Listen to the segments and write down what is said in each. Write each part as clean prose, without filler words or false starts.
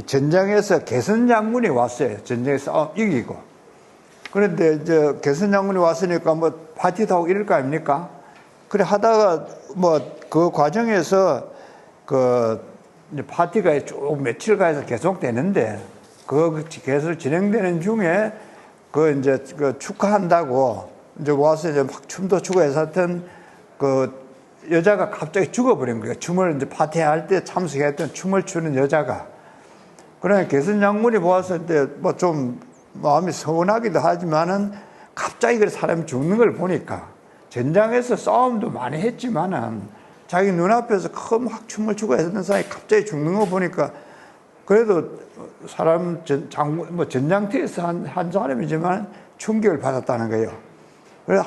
전장에서 개선 장군이 왔어요. 전쟁에서 이기고. 그런데 이제 개선 장군이 왔으니까 뭐 파티도 하고 이럴 거 아닙니까? 그래 하다가 뭐 그 과정에서 그 이제 파티가 쭉 며칠간에서 계속되는데 그 계속 진행되는 중에 그 이제 그 축하한다고 이제 와서 이제 막 춤도 추고 해서 하여튼 그 여자가 갑자기 죽어버린 거예요. 춤을 이제 파티할 때 참석했던 춤을 추는 여자가. 그러나 개선 장군이 보았을 때 뭐 좀 마음이 서운하기도 하지만은 갑자기 그 사람이 죽는 걸 보니까 전장에서 싸움도 많이 했지만은 자기 눈앞에서 막 춤을 추고 했던 사람이 갑자기 죽는 거 보니까 그래도 사람 장군 뭐 전장터에서 한 사람이지만 충격을 받았다는 거예요. 그래서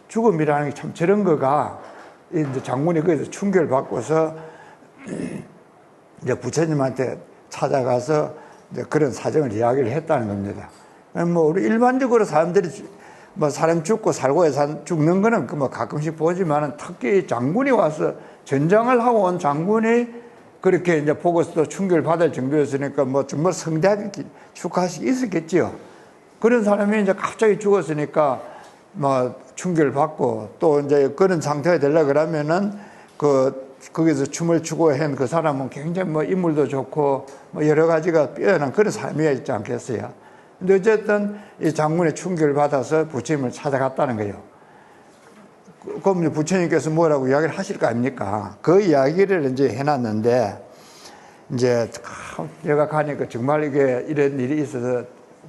죽음이라는 게 참 저런 거가 이제 장군이 거기서 충격을 받고서 이제 부처님한테 찾아가서 이제 그런 사정을 이야기를 했다는 겁니다. 뭐 우리 일반적으로 사람들이 뭐 사람 죽고 살고 해서 죽는 거는 그 뭐 가끔씩 보지만은 특히 장군이 와서 전장을 하고 온 장군이 그렇게 이제 보고서도 충격을 받을 정도였으니까 뭐 정말 성대하게 축하할 수 있었겠지요. 그런 사람이 이제 갑자기 죽었으니까 뭐 충격을 받고 또 이제 그런 상태가 되려고 그러면은 거기서 춤을 추고 한 그 사람은 굉장히 뭐 인물도 좋고 뭐 여러 가지가 뛰어난 그런 삶이었지 않겠어요. 근데 어쨌든 이 장군의 충격을 받아서 부처님을 찾아갔다는 거예요. 그럼 부처님께서 뭐라고 이야기를 하실 거 아닙니까? 그 이야기를 이제 해놨는데, 이제 내가 가니까 정말 이게 이런 일이 있어서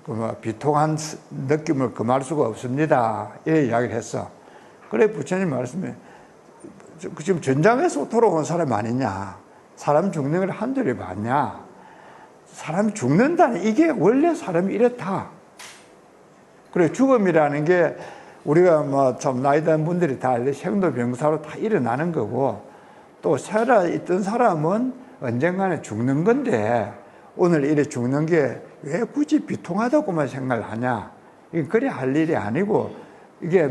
그 비통한 느낌을 금할 수가 없습니다. 이런 이야기를 했어. 그래, 부처님 말씀에 지금 전장에서 돌아온 사람 아니냐? 사람 죽는 걸 한둘이 봤냐? 사람이 죽는다는 이게 원래 사람이 이렇다. 그래, 죽음이라는 게 우리가 뭐 참 나이 든 분들이 다 알듯이 생로병사로 다 일어나는 거고 또 살아있던 사람은 언젠가는 죽는 건데 오늘 이래 죽는 게 왜 굳이 비통하다고만 생각을 하냐. 이게 그래 할 일이 아니고 이게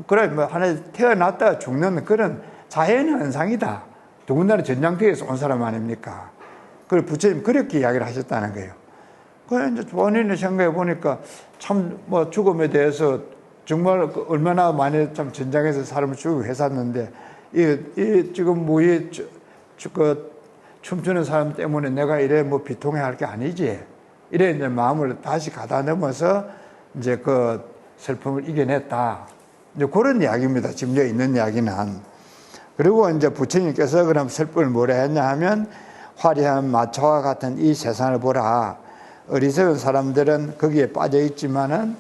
그래 뭐 하나 태어났다가 죽는 그런 자연 현상이다. 더군다나 전장터에서 온 사람 아닙니까? 그래 부처님 그렇게 이야기를 하셨다는 거예요. 그래 이제 본인이 생각해 보니까 참 뭐 죽음에 대해서 정말 얼마나 많이 참 전장에서 사람을 죽이고 했었는데 이 지금 뭐이 그 춤추는 사람 때문에 내가 이래 뭐 비통해 할 게 아니지. 이래 이제 마음을 다시 가다 넘어서 이제 그 슬픔을 이겨냈다. 이제 그런 이야기입니다. 지금 여기 있는 이야기는. 그리고 이제 부처님께서 그럼 슬픔을 뭐라 했냐 하면 화려한 마초와 같은 이 세상을 보라. 어리석은 사람들은 거기에 빠져 있지만은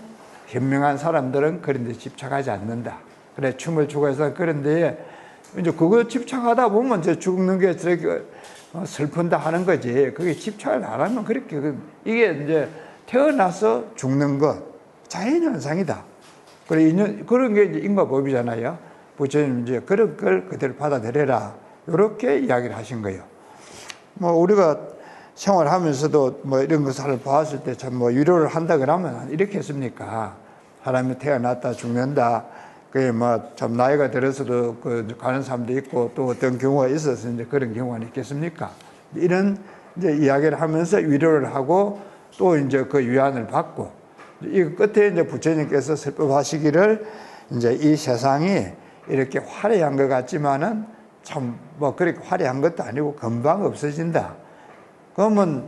현명한 사람들은 그런 데 집착하지 않는다. 그래, 춤을 추고 해서 그런 데에 이제 그거 집착하다 보면 이제 죽는 게 저렇게 슬픈다 하는 거지. 그게 집착을 안 하면 그렇게, 이게 이제 태어나서 죽는 것, 자연현상이다. 그래, 그런 게 이제 인과법이잖아요. 부처님 이제 그런 걸 그대로 받아들여라. 이렇게 이야기를 하신 거예요. 뭐 우리가 생활하면서도 뭐 이런 것을 봤을 때 참 뭐 위로를 한다 그러면 이렇게 했습니까? 사람이 태어났다 죽는다. 그게 뭐 참 나이가 들어서도 그 가는 사람도 있고 또 어떤 경우가 있어서 이제 그런 경우가 있겠습니까? 이런 이제 이야기를 하면서 위로를 하고 또 이제 그 위안을 받고 이 끝에 이제 부처님께서 설법하시기를 이제 이 세상이 이렇게 화려한 것 같지만은 참 뭐 그렇게 화려한 것도 아니고 금방 없어진다. 그러면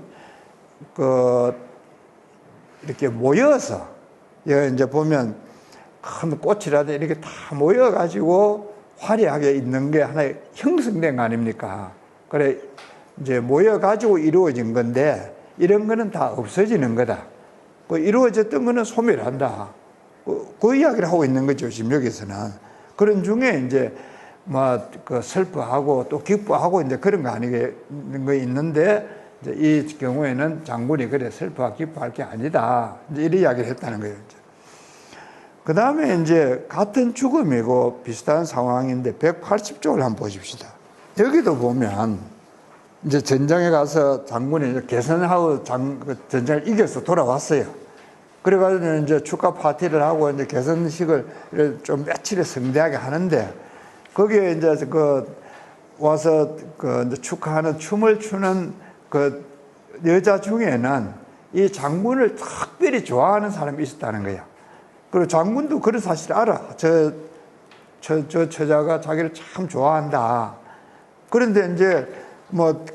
이렇게 모여서 이제 보면 큰 꽃이라도 이렇게 다 모여가지고 화려하게 있는 게 하나의 형성된 거 아닙니까? 그래 이제 모여가지고 이루어진 건데 이런 거는 다 없어지는 거다. 이루어졌던 거는 소멸한다. 그 이야기를 하고 있는 거죠. 지금 여기서는. 그런 중에 이제 그 슬퍼하고 또 기뻐하고 이제 그런 거 아니겠는 거 있는데 이제 이 경우에는 장군이 그래 슬퍼하고 기뻐할 게 아니다. 이제 이런 이야기를 했다는 거예요. 그 다음에 이제 같은 죽음이고 비슷한 상황인데 180쪽을 한번 보십시다. 여기도 보면 이제 전장에 가서 장군이 개선하고 전장을 이겨서 돌아왔어요. 그래가지고 이제 축하 파티를 하고 이제 개선식을 좀 며칠에 성대하게 하는데 거기에 이제 와서 이제 축하하는 춤을 추는 여자 중에는 이 장군을 특별히 좋아하는 사람이 있었다는 거야. 그리고 장군도 그런 사실을 알아. 저 처자가 자기를 참 좋아한다. 그런데 이제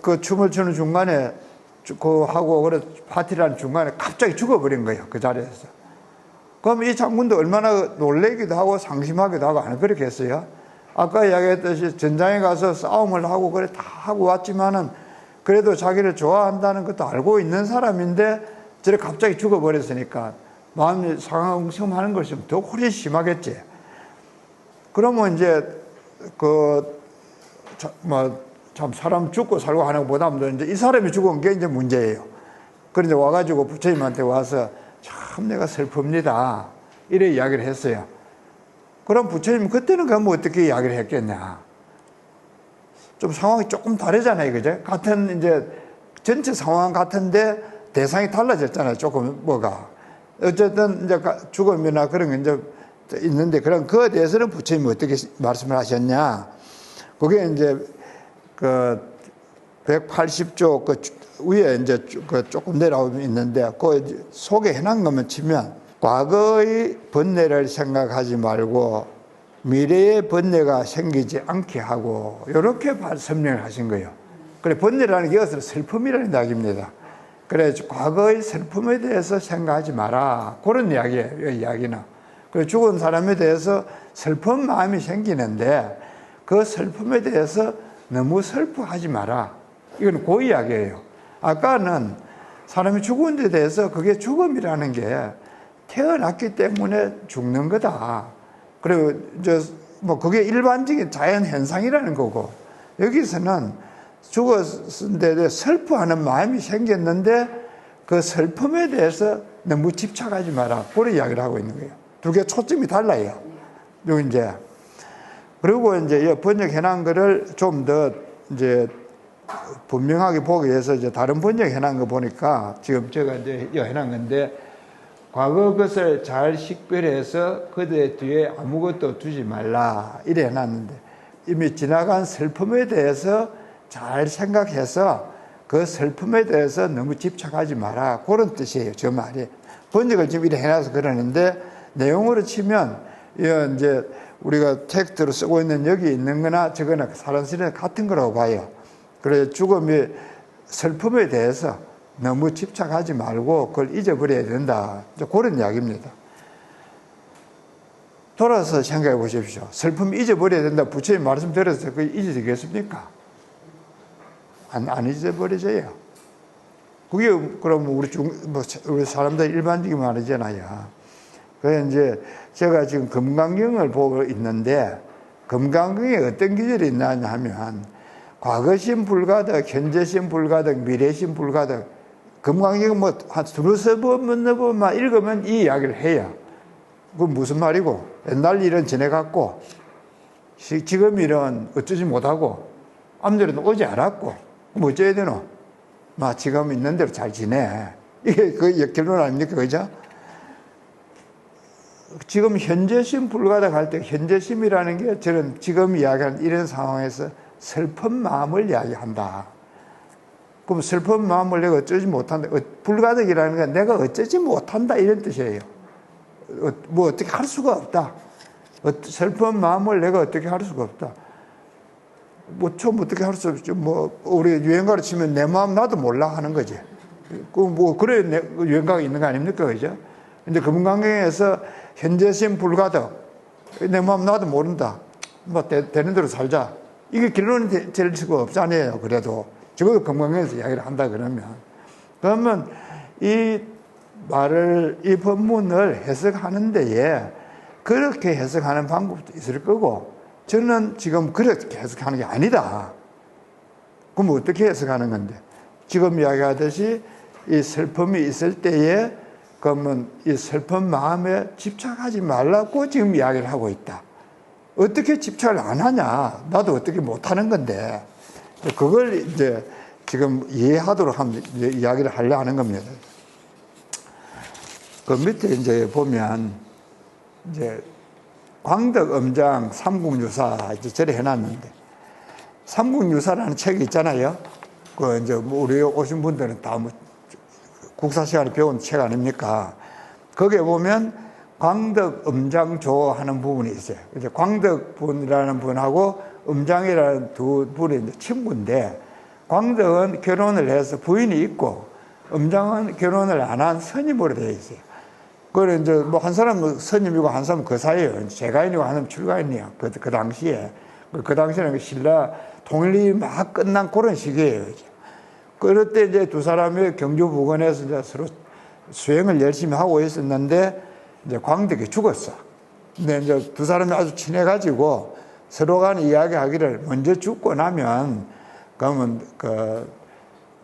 그 춤을 추는 중간에 하고 파티를 하는 중간에 갑자기 죽어버린 거예요. 그 자리에서. 그럼 이 장군도 얼마나 놀래기도 하고 상심하기도 하고 안 그렇겠어요? 아까 이야기했듯이 전장에 가서 싸움을 하고 다 하고 왔지만은 그래도 자기를 좋아한다는 것도 알고 있는 사람인데 저래 갑자기 죽어버렸으니까 마음이 상심하는 것이 더 훨씬 심하겠지. 그러면 이제 참 사람 죽고 살고 하는 것보다도 이제 이 사람이 죽은 게 이제 문제예요. 그런데 와가지고 부처님한테 와서 참 내가 슬픕니다. 이래 이야기를 했어요. 그럼 부처님 그때는 그럼 어떻게 이야기를 했겠냐. 좀 상황이 조금 다르잖아요. 그죠? 같은 이제 전체 상황 같은데 대상이 달라졌잖아요. 조금 뭐가. 어쨌든 이제 죽음이나 그런 게 이제 있는데 그런 그에 대해서는 부처님이 어떻게 말씀을 하셨냐. 그게 이제 180조 위에 이제 조금 내려오면 있는데 그 속에 해놓은 것만 치면 과거의 번뇌를 생각하지 말고 미래의 번뇌가 생기지 않게 하고 이렇게 설명을 하신 거예요. 그래 번뇌라는 게 이것은 슬픔이라는 이야기입니다. 그래 과거의 슬픔에 대해서 생각하지 마라. 그런 이야기예요. 이 이야기는. 그래 죽은 사람에 대해서 슬픈 마음이 생기는데 그 슬픔에 대해서 너무 슬퍼하지 마라. 이건 그 이야기예요. 아까는 사람이 죽은 데 대해서 그게 죽음이라는 게 태어났기 때문에 죽는 거다. 그리고 그게 일반적인 자연 현상이라는 거고 여기서는 죽었을 때 슬퍼하는 마음이 생겼는데 그 슬픔에 대해서 너무 집착하지 마라. 그런 이야기를 하고 있는 거예요. 두 개 초점이 달라요. 이제 그리고 이제 번역해놓은 거를 좀 더 이제 분명하게 보기 위해서 이제 다른 번역해놓은 거 보니까 지금 제가 이제 해놓은 건데 과거 것을 잘 식별해서 그들 뒤에 아무것도 두지 말라 이래 해놨는데 이미 지나간 슬픔에 대해서 잘 생각해서 그 슬픔에 대해서 너무 집착하지 마라 그런 뜻이에요. 저 말이 번역을 지금 이래 해놔서 그러는데 내용으로 치면 이제 우리가 텍스트로 쓰고 있는 여기 있는 거나 저거나 사람들은 같은 거라고 봐요. 그래서 죽음의 슬픔에 대해서 너무 집착하지 말고 그걸 잊어버려야 된다. 그런 이야기입니다. 돌아서 생각해 보십시오. 슬픔 잊어버려야 된다. 부처님 말씀 들어서 그게 잊어지겠습니까? 안 잊어버려져요. 그게 그럼 우리 사람들 일반적인 말이잖아요. 그래서 이제 제가 지금 금강경을 보고 있는데 금강경에 어떤 기절이 있냐 하면 과거심 불가득, 현재심 불가득, 미래심 불가득. 금강경 한 두세 번만 읽으면 이 이야기를 해요. 그건 무슨 말이고 옛날 일은 지내갔고 지금 일은 어쩌지 못하고 앞날은 오지 않았고 그럼 어째야 되노? 지금 있는 대로 잘 지내. 이게 그 결론 아닙니까? 그죠? 지금 현재심 불가득 할 때 현재심이라는 게 저는 지금 이야기하는 이런 상황에서 슬픈 마음을 이야기한다. 그럼 슬픈 마음을 내가 어쩌지 못한다. 불가득이라는 건 내가 어쩌지 못한다 이런 뜻이에요. 어떻게 할 수가 없다. 슬픈 마음을 내가 어떻게 할 수가 없다. 좀 어떻게 할 수 없죠. 우리 유행가로 치면 내 마음 나도 몰라 하는 거지. 그래 유행가가 있는 거 아닙니까? 그죠? 근데 금강경에서 현재심 불가득. 내 마음 나도 모른다. 되는 대로 살자. 이게 결론이 될 수가 없잖아요. 그래도. 적어도 금강경에서 이야기를 한다 그러면 이 말을, 이 법문을 해석하는 데에 그렇게 해석하는 방법도 있을 거고, 저는 지금 그렇게 해석하는 게 아니다. 그럼 어떻게 해석하는 건데? 지금 이야기하듯이 이 슬픔이 있을 때에 그러면 이 슬픈 마음에 집착하지 말라고 지금 이야기를 하고 있다. 어떻게 집착을 안 하냐? 나도 어떻게 못 하는 건데. 그걸 이제 지금 이해하도록 이야기를 하려 하는 겁니다. 그 밑에 이제 보면 이제 광덕, 음장, 삼국유사 이제 저래 해놨는데, 삼국유사라는 책이 있잖아요. 그 이제 뭐 우리 오신 분들은 다 뭐 국사 시간에 배운 책 아닙니까? 거기에 보면 광덕, 음장, 조 하는 부분이 있어요. 이제 광덕 분이라는 분하고 음장이라는 두 분이 이제 친구인데, 광덕은 결혼을 해서 부인이 있고, 음장은 결혼을 안 한 선임으로 되어 있어요. 그래, 이제 뭐 한 사람은 선임이고 한 사람은 거사예요. 재가인이고 한 사람은 출가인이에요. 그 당시에. 그 당시에는 신라 통일이 막 끝난 그런 시기예요. 그럴 때 이제 두 사람이 경주 부근에서 이제 서로 수행을 열심히 하고 있었는데, 이제 광덕이 죽었어. 근데 이제 두 사람이 아주 친해가지고 서로 간에 이야기하기를, 먼저 죽고 나면, 그러면 그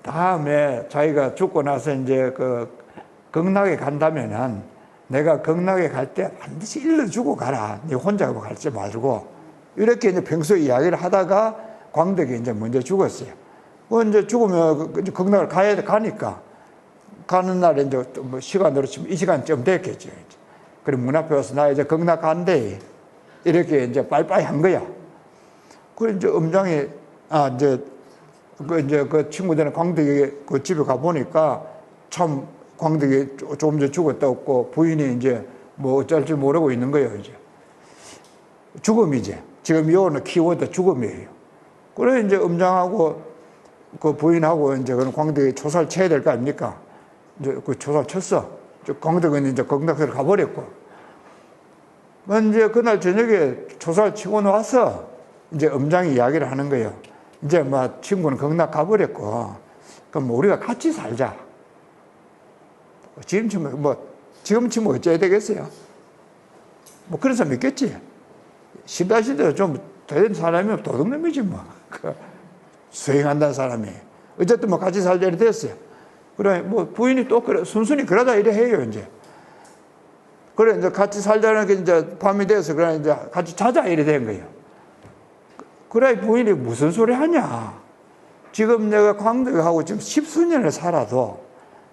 다음에 자기가 죽고 나서 이제 그 극락에 간다면은 내가 극락에 갈 때 반드시 일러주고 가라. 네 혼자 갈지 말고. 이렇게 이제 평소에 이야기를 하다가 광덕이 이제 먼저 죽었어요. 이제 죽으면 이제 극락을 가니까 가는 날에 이제 뭐 시간으로 치면 이 시간쯤 됐겠죠. 그리고 문 앞에 와서 나 이제 극락 간대. 이렇게 이제 빠이빠이 한 거야. 그래 이제 음장이 이제 그 친구들은 광덕이 그 집에 가 보니까 참 광덕이 조금 전에 죽었다 없고 부인이 이제 뭐 어쩔 줄 모르고 있는 거예요, 이제. 죽음이지. 지금 요는 키워드 죽음이에요. 그래 이제 음장하고 그 부인하고 이제 그런 광덕이 조사를 쳐야 될 거 아닙니까? 이제 그 조사를 쳤어. 광덕은 이제 극락으로 가버렸고. 이제 그날 저녁에 조사를 치고 나와서 이제 음장이 이야기를 하는 거예요. 이제 뭐 친구는 극락 가버렸고, 그럼 뭐 우리가 같이 살자. 지금쯤 어째야 되겠어요? 뭐 그런 사람 있겠지. 신라시대로 좀 된 사람이 도둑놈이지 뭐. 수행한다는 사람이. 어쨌든 뭐 같이 살자 이래 됐어요. 그래, 뭐 부인이 또 그래, 순순히 그러다 이래 해요, 이제. 그래, 이제 같이 살자는 게 이제 밤이 돼서 그래, 이제 같이 자자 이래 된 거예요. 그래, 부인이 무슨 소리 하냐. 지금 내가 광덕하고 지금 10수년을 살아도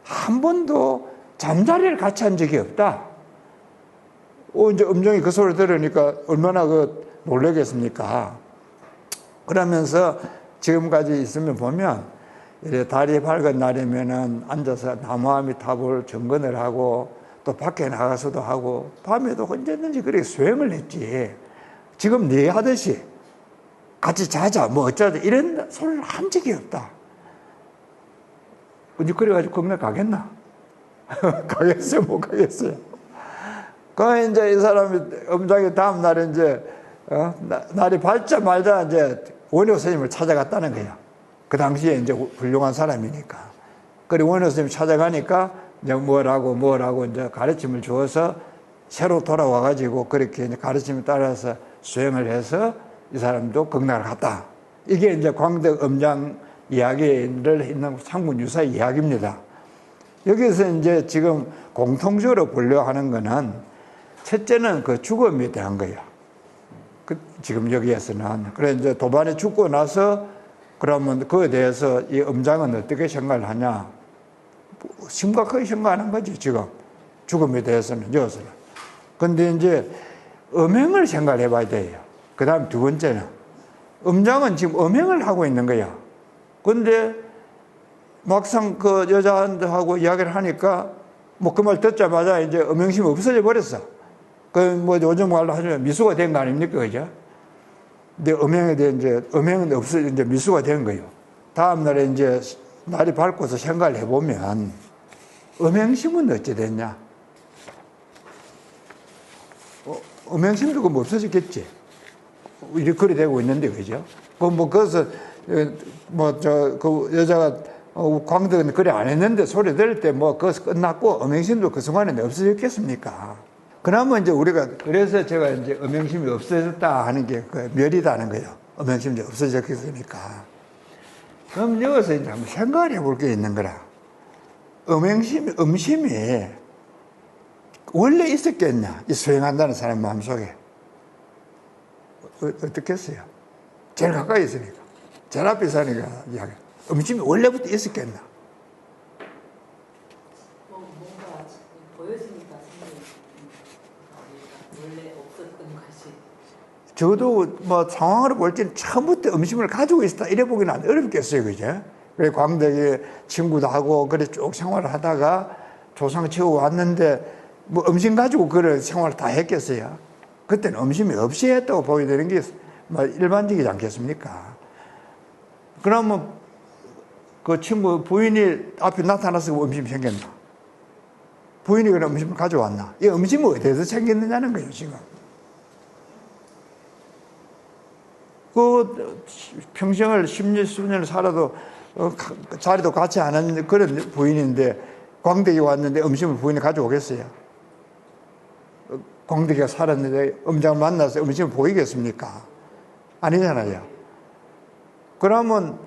한 번도 잠자리를 같이 한 적이 없다. 이제 음정이 그 소리 들으니까 얼마나 놀라겠습니까? 그러면서 지금까지 있으면 보면, 이제 달이 밝은 날이면은 앉아서 나무아미 탑을 점검을 하고, 또 밖에 나가서도 하고, 밤에도 언제든지 그렇게 수행을 했지. 지금 네 하듯이 같이 자자, 뭐 어쩌자, 이런 소리를 한 적이 없다. 근데 그래가지고 극락 가겠나? 가겠어요? 못 가겠어요? 그 이제 이 사람이 음장이 다음날에 이제, 날이 밝자마자 이제 원효 스님을 찾아갔다는 거야. 그 당시에 이제 훌륭한 사람이니까. 그리고 원효 스님 찾아가니까 이제 뭐라고 이제 가르침을 주어서 새로 돌아와가지고 그렇게 이제 가르침을 따라서 수행을 해서 이 사람도 극락을 갔다. 이게 이제 광덕 음장 이야기를 있는 삼국유사 이야기입니다. 여기서 이제 지금 공통적으로 보려 하는 거는, 첫째는 그 죽음에 대한 거야. 지금 여기에서는. 그래, 이제 도반이 죽고 나서 그러면 그에 대해서 이 음장은 어떻게 생각을 하냐. 심각하게 생각하는 거지, 지금. 죽음에 대해서는, 여기서는. 근데 이제 음행을 생각해 봐야 돼요. 그 다음 두 번째는, 음장은 지금 음행을 하고 있는 거야. 근데 막상 그 여자한테하고 이야기를 하니까 뭐 그 말 듣자마자 이제 음행심이 없어져 버렸어. 그 뭐 요즘 말로 하자면 미수가 된 거 아닙니까? 그죠? 근데 음행에 대해 이제 음행은 없어 이제 미수가 된 거예요. 다음날에 이제 날이 밝고서 생각을 해보면 음행심은 어찌 됐냐? 음행심도 뭐 없어졌겠지. 이렇게 그리 되고 있는데, 그죠? 거기서, 그 여자가, 광덕은 그래 안 했는데 소리 들을 때 그것이 끝났고, 음행심도 그 순간에 없어졌겠습니까? 그러면 이제 그래서 제가 이제 음행심이 없어졌다 하는 게 그 멸이다는 거예요. 음행심이 없어졌겠으니까. 그럼 여기서 이제 한번 생각을 해볼 게 있는 거라. 음심이 원래 있었겠냐? 이 수행한다는 사람 마음속에. 어떻겠어요? 제일 가까이 있으니까. 제일 앞에 있으니까 이야기. 음심이 원래부터 있었겠나? 뭔가 보여지니까 저도 뭐 상황을 볼 때는 처음부터 음식을 가지고 있었다 이래 보기는 안 어렵겠어요, 그죠? 그래 광덕에 친구도 하고 그래 쭉 생활을 하다가 조상 치고 왔는데 뭐 음식 가지고 그런 생활을 다 했겠어요? 그때는 음식이 없이 했다고 보게 되는 게 뭐 일반적이지 않겠습니까? 그러면 그 친구 부인이 앞에 나타나서 음식이 생겼나? 부인이 그런 음식을 가져왔나? 이 음식이 어디서 생겼느냐는 거예요, 지금. 그 평생을 10년, 20년을 살아도 자리도 같이 안 하는 그런 부인인데 광덕이 왔는데 음식을 부인이 가져오겠어요? 광덕이가 살았는데 음장을 만나서 음식을 보이겠습니까? 아니잖아요. 그러면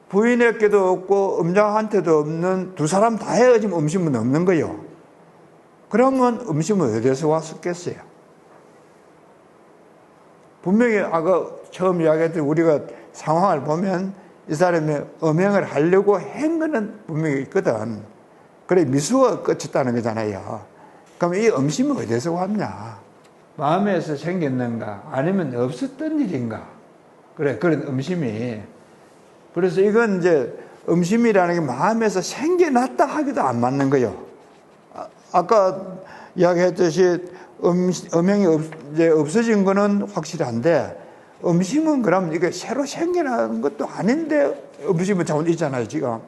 부인에게도 없고 음장한테도 없는 두 사람 다 헤어지면 음식은 없는 거예요. 그러면 음식은 어디서 왔었겠어요? 분명히 아까 처음 이야기했던 우리가 상황을 보면 이 사람이 음행을 하려고 한 거는 분명히 있거든. 그래 미수가 끝이었다는 거잖아요. 그럼 이 음식은 어디서 왔냐? 마음에서 생겼는가? 아니면 없었던 일인가? 그래, 그런 음심이. 그래서 이건 이제 음심이라는 게 마음에서 생겨났다 하기도 안 맞는 거예요. 아까 이야기했듯이 음행이 이제 없어진 거는 확실한데 음심은 그럼 이게 새로 생겨나는 것도 아닌데 음심은 잘못 있잖아요, 지금.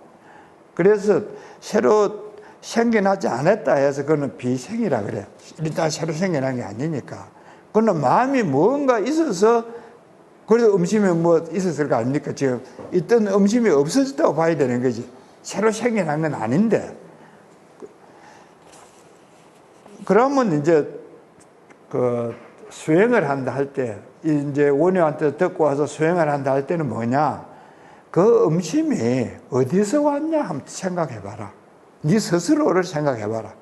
그래서 새로 생겨나지 않았다 해서 그거는 비생이라 그래요. 일단 새로 생겨난 게 아니니까. 그거는 마음이 뭔가 있어서 그래도 음심이 뭐 있었을 거 아닙니까? 지금 있던 음심이 없어졌다고 봐야 되는 거지. 새로 생겨난 건 아닌데. 그러면 이제 그 수행을 한다 할 때, 이제 원효한테 듣고 와서 수행을 한다 할 때는 뭐냐? 그 음심이 어디서 왔냐 한번 생각해 봐라. 네 스스로를 생각해 봐라.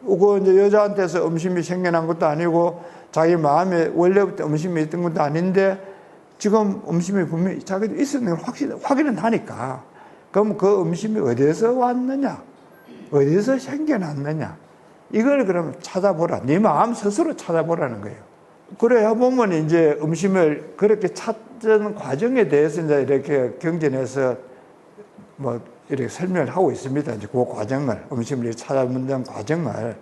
그 이제 여자한테서 음심이 생겨난 것도 아니고 자기 마음에 원래부터 음심이 있던 것도 아닌데 지금 음심이 분명히 자기도 있었는 걸 확인은 하니까 그럼 그 음심이 어디서 왔느냐? 어디서 생겨났느냐? 이걸 그러면 찾아보라. 네 마음 스스로 찾아보라는 거예요. 그래야 보면 이제 음심을 그렇게 찾는 과정에 대해서 이제 이렇게 경전에서 뭐 이렇게 설명을 하고 있습니다. 이제 그 과정을, 음심을 찾아보는 과정을.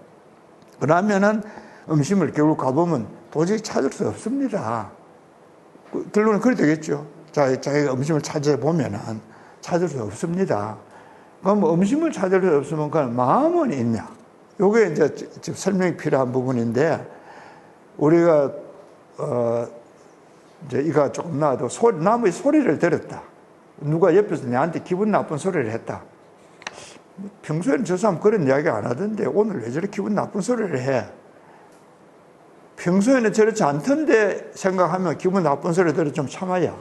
그러면은 음심을 결국 가보면 도저히 찾을 수 없습니다. 결론은 그래 되겠죠. 자기가 음심을 찾아보면은 찾을 수 없습니다. 그럼 음심을 찾을 수 없으면 그 마음은 있냐? 요게 이제 지금 설명이 필요한 부분인데, 우리가, 이제 이가 조금 나와도 나무의 소리를 들었다. 누가 옆에서 내한테 기분 나쁜 소리를 했다. 평소에는 저 사람 그런 이야기 안 하던데 오늘 왜 저렇게 기분 나쁜 소리를 해? 평소에는 저렇지 않던데 생각하면 기분 나쁜 소리 들어 좀 참아야.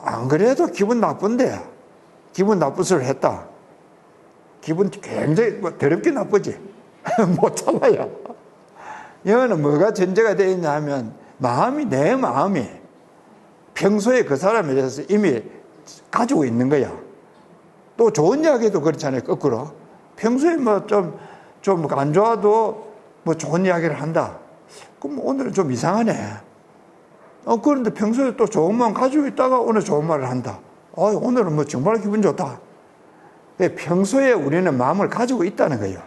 안 그래도 기분 나쁜데 기분 나쁜 소리를 했다. 기분 굉장히 더럽게 나쁘지. 못 참아요. 이거는 뭐가 전제가 되어 있냐 하면 내 마음이 평소에 그 사람에 대해서 이미 가지고 있는 거야. 또 좋은 이야기도 그렇잖아요. 거꾸로. 평소에 뭐 좀 안 좋아도 뭐 좋은 이야기를 한다. 그럼 오늘은 좀 이상하네. 그런데 평소에 또 좋은 마음 가지고 있다가 오늘 좋은 말을 한다. 오늘은 뭐 정말 기분 좋다. 평소에 우리는 마음을 가지고 있다는 거예요.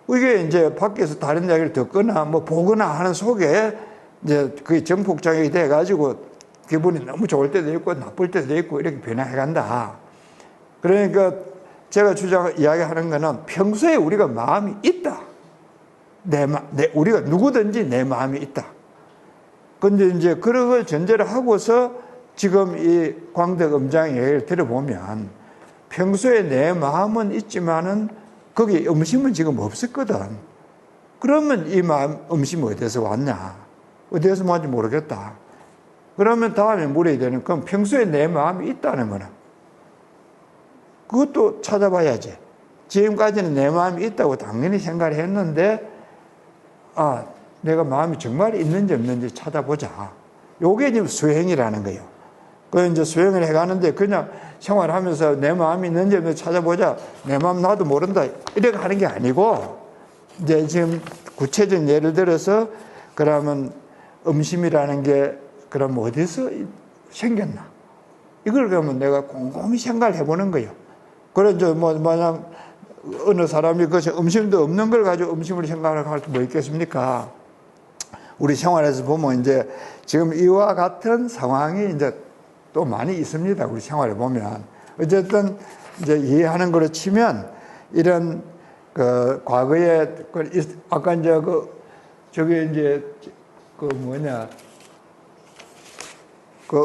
이게 이제 밖에서 다른 이야기를 듣거나 뭐 보거나 하는 속에 이제 그게 정폭작용이 돼가지고 기분이 너무 좋을 때도 있고 나쁠 때도 있고 이렇게 변화해 간다. 그러니까 제가 이야기하는 거는 평소에 우리가 마음이 있다. 우리가 누구든지 내 마음이 있다. 근데 이제 그런 걸 전제를 하고서 지금 이 광덕 음장의 얘기를 들어보면 평소에 내 마음은 있지만은 거기 음심은 지금 없었거든. 그러면 이 마음, 음심이 어디서 왔냐? 어디서 왔는지 모르겠다. 그러면 다음에 물어야 되는 건 평소에 내 마음이 있다는 거는 그것도 찾아봐야지. 지금까지는 내 마음이 있다고 당연히 생각을 했는데 내가 마음이 정말 있는지 없는지 찾아보자. 요게 지금 수행이라는 거예요. 그 이제 수행을 해가는데 그냥 생활하면서 내 마음이 있는지 없는지 찾아보자. 내 마음 나도 모른다. 이렇게 하는 게 아니고 이제 지금 구체적인 예를 들어서 그러면 음심이라는 게 그럼 어디서 생겼나? 이걸 그러면 내가 곰곰이 생각을 해보는 거예요. 그래서 만약 어느 사람이 그 음심도 없는 걸 가지고 음심을 생각을 할 수 뭐 있겠습니까? 우리 생활에서 보면 이제 지금 이와 같은 상황이 이제 또 많이 있습니다. 우리 생활에 보면. 어쨌든 이제 이해하는 거로 치면 이런 그 과거에 아까 이제 저게 이제 그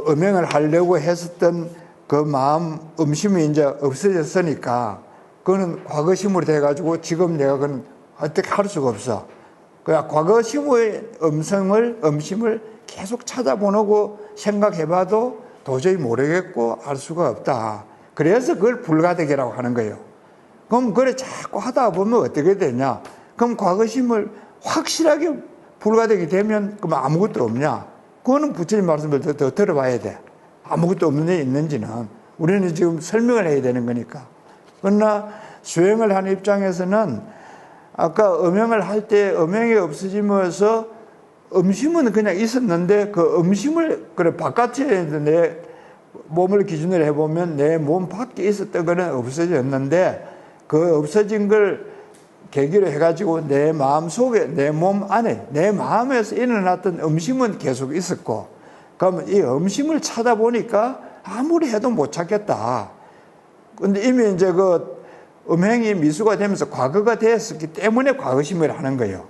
음행을 하려고 했었던 그 마음 음심이 이제 없어졌으니까 그거는 과거심으로 돼가지고 지금 내가 그건 어떻게 할 수가 없어. 그냥 과거심의 음심을 계속 찾아보고 생각해봐도 도저히 모르겠고 알 수가 없다. 그래서 그걸 불가득이라고 하는 거예요. 그럼 그래 자꾸 하다 보면 어떻게 되냐? 그럼 과거심을 확실하게 불가득이 되면 그럼 아무것도 없냐? 그거는 부처님 말씀을 더 들어봐야 돼. 아무것도 없는 데 있는지는 우리는 지금 설명을 해야 되는 거니까. 그러나 수행을 하는 입장에서는 아까 음행을 할 때 음행이 없어지면서 음심은 그냥 있었는데 그 음심을 그래 바깥에 내 몸을 기준으로 해보면 내 몸 밖에 있었던 거는 없어졌는데 그 없어진 걸 계기로 해가지고 내 마음 속에 내 몸 안에 내 마음에서 일어났던 음심은 계속 있었고 그러면 이 음심을 찾아보니까 아무리 해도 못 찾겠다. 근데 이미 이제 그 음행이 미수가 되면서 과거가 되었기 때문에 과거심을 하는 거예요.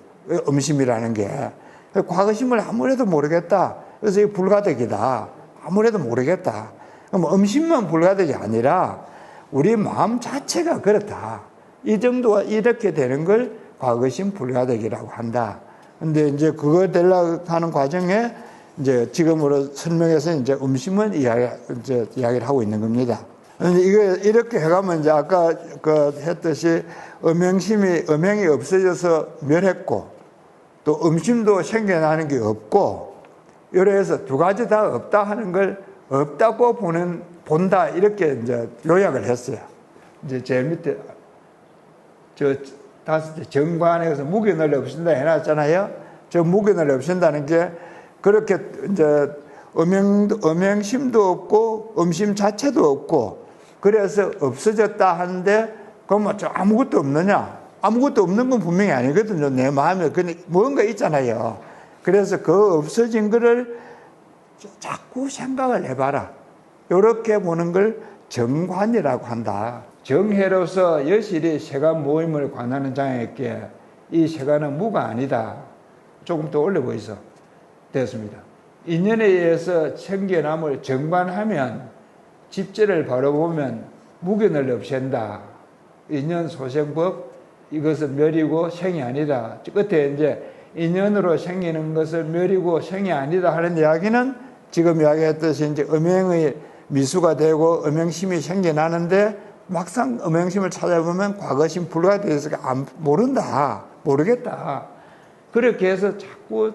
음심이라는 게. 과거심을 아무래도 모르겠다. 그래서 이게 불가득이다. 아무래도 모르겠다. 그럼 음심만 불가득이 아니라 우리 마음 자체가 그렇다. 이 정도가 이렇게 되는 걸 과거심 불가득이라고 한다. 근데 이제 그거 되려고 하는 과정에 이제 지금으로 설명해서 이제 음심은 이야기를 하고 있는 겁니다. 이거 이렇게 해가면 이제 아까 했듯이 음행이 없어져서 멸했고 또 음심도 생겨나는 게 없고 이래서 두 가지 다 없다 하는 걸 없다고 본다 이렇게 이제 요약을 했어요. 이제 제일 밑에 다섯째 정관에서 무견을 없앤다 해놨잖아요. 저 무견을 없앤다는 게 그렇게 이제 음행심도 없고 음심 자체도 없고 그래서 없어졌다 하는데 그럼 아무것도 없느냐? 아무것도 없는 건 분명히 아니거든요. 내 마음에 그냥 뭔가 있잖아요. 그래서 그 없어진 거를 자꾸 생각을 해봐라. 이렇게 보는 걸 정관이라고 한다. 정해로서 여실히 세간 모임을 관하는 자에게 이 세간은 무가 아니다. 조금 더 올려 보이소. 됐습니다. 인연에 의해서 생겨남을 정관하면 집제를 바로 보면 무견을 없앤다. 인연 소생법 이것은 멸이고 생이 아니다. 끝에 이제 인연으로 생기는 것을 멸이고 생이 아니다 하는 이야기는 지금 이야기했듯이 이제 음행의 미수가 되고 음행심이 생겨나는데 막상 음행심을 찾아보면 과거심 불가돼서 모르겠다. 그렇게 해서 자꾸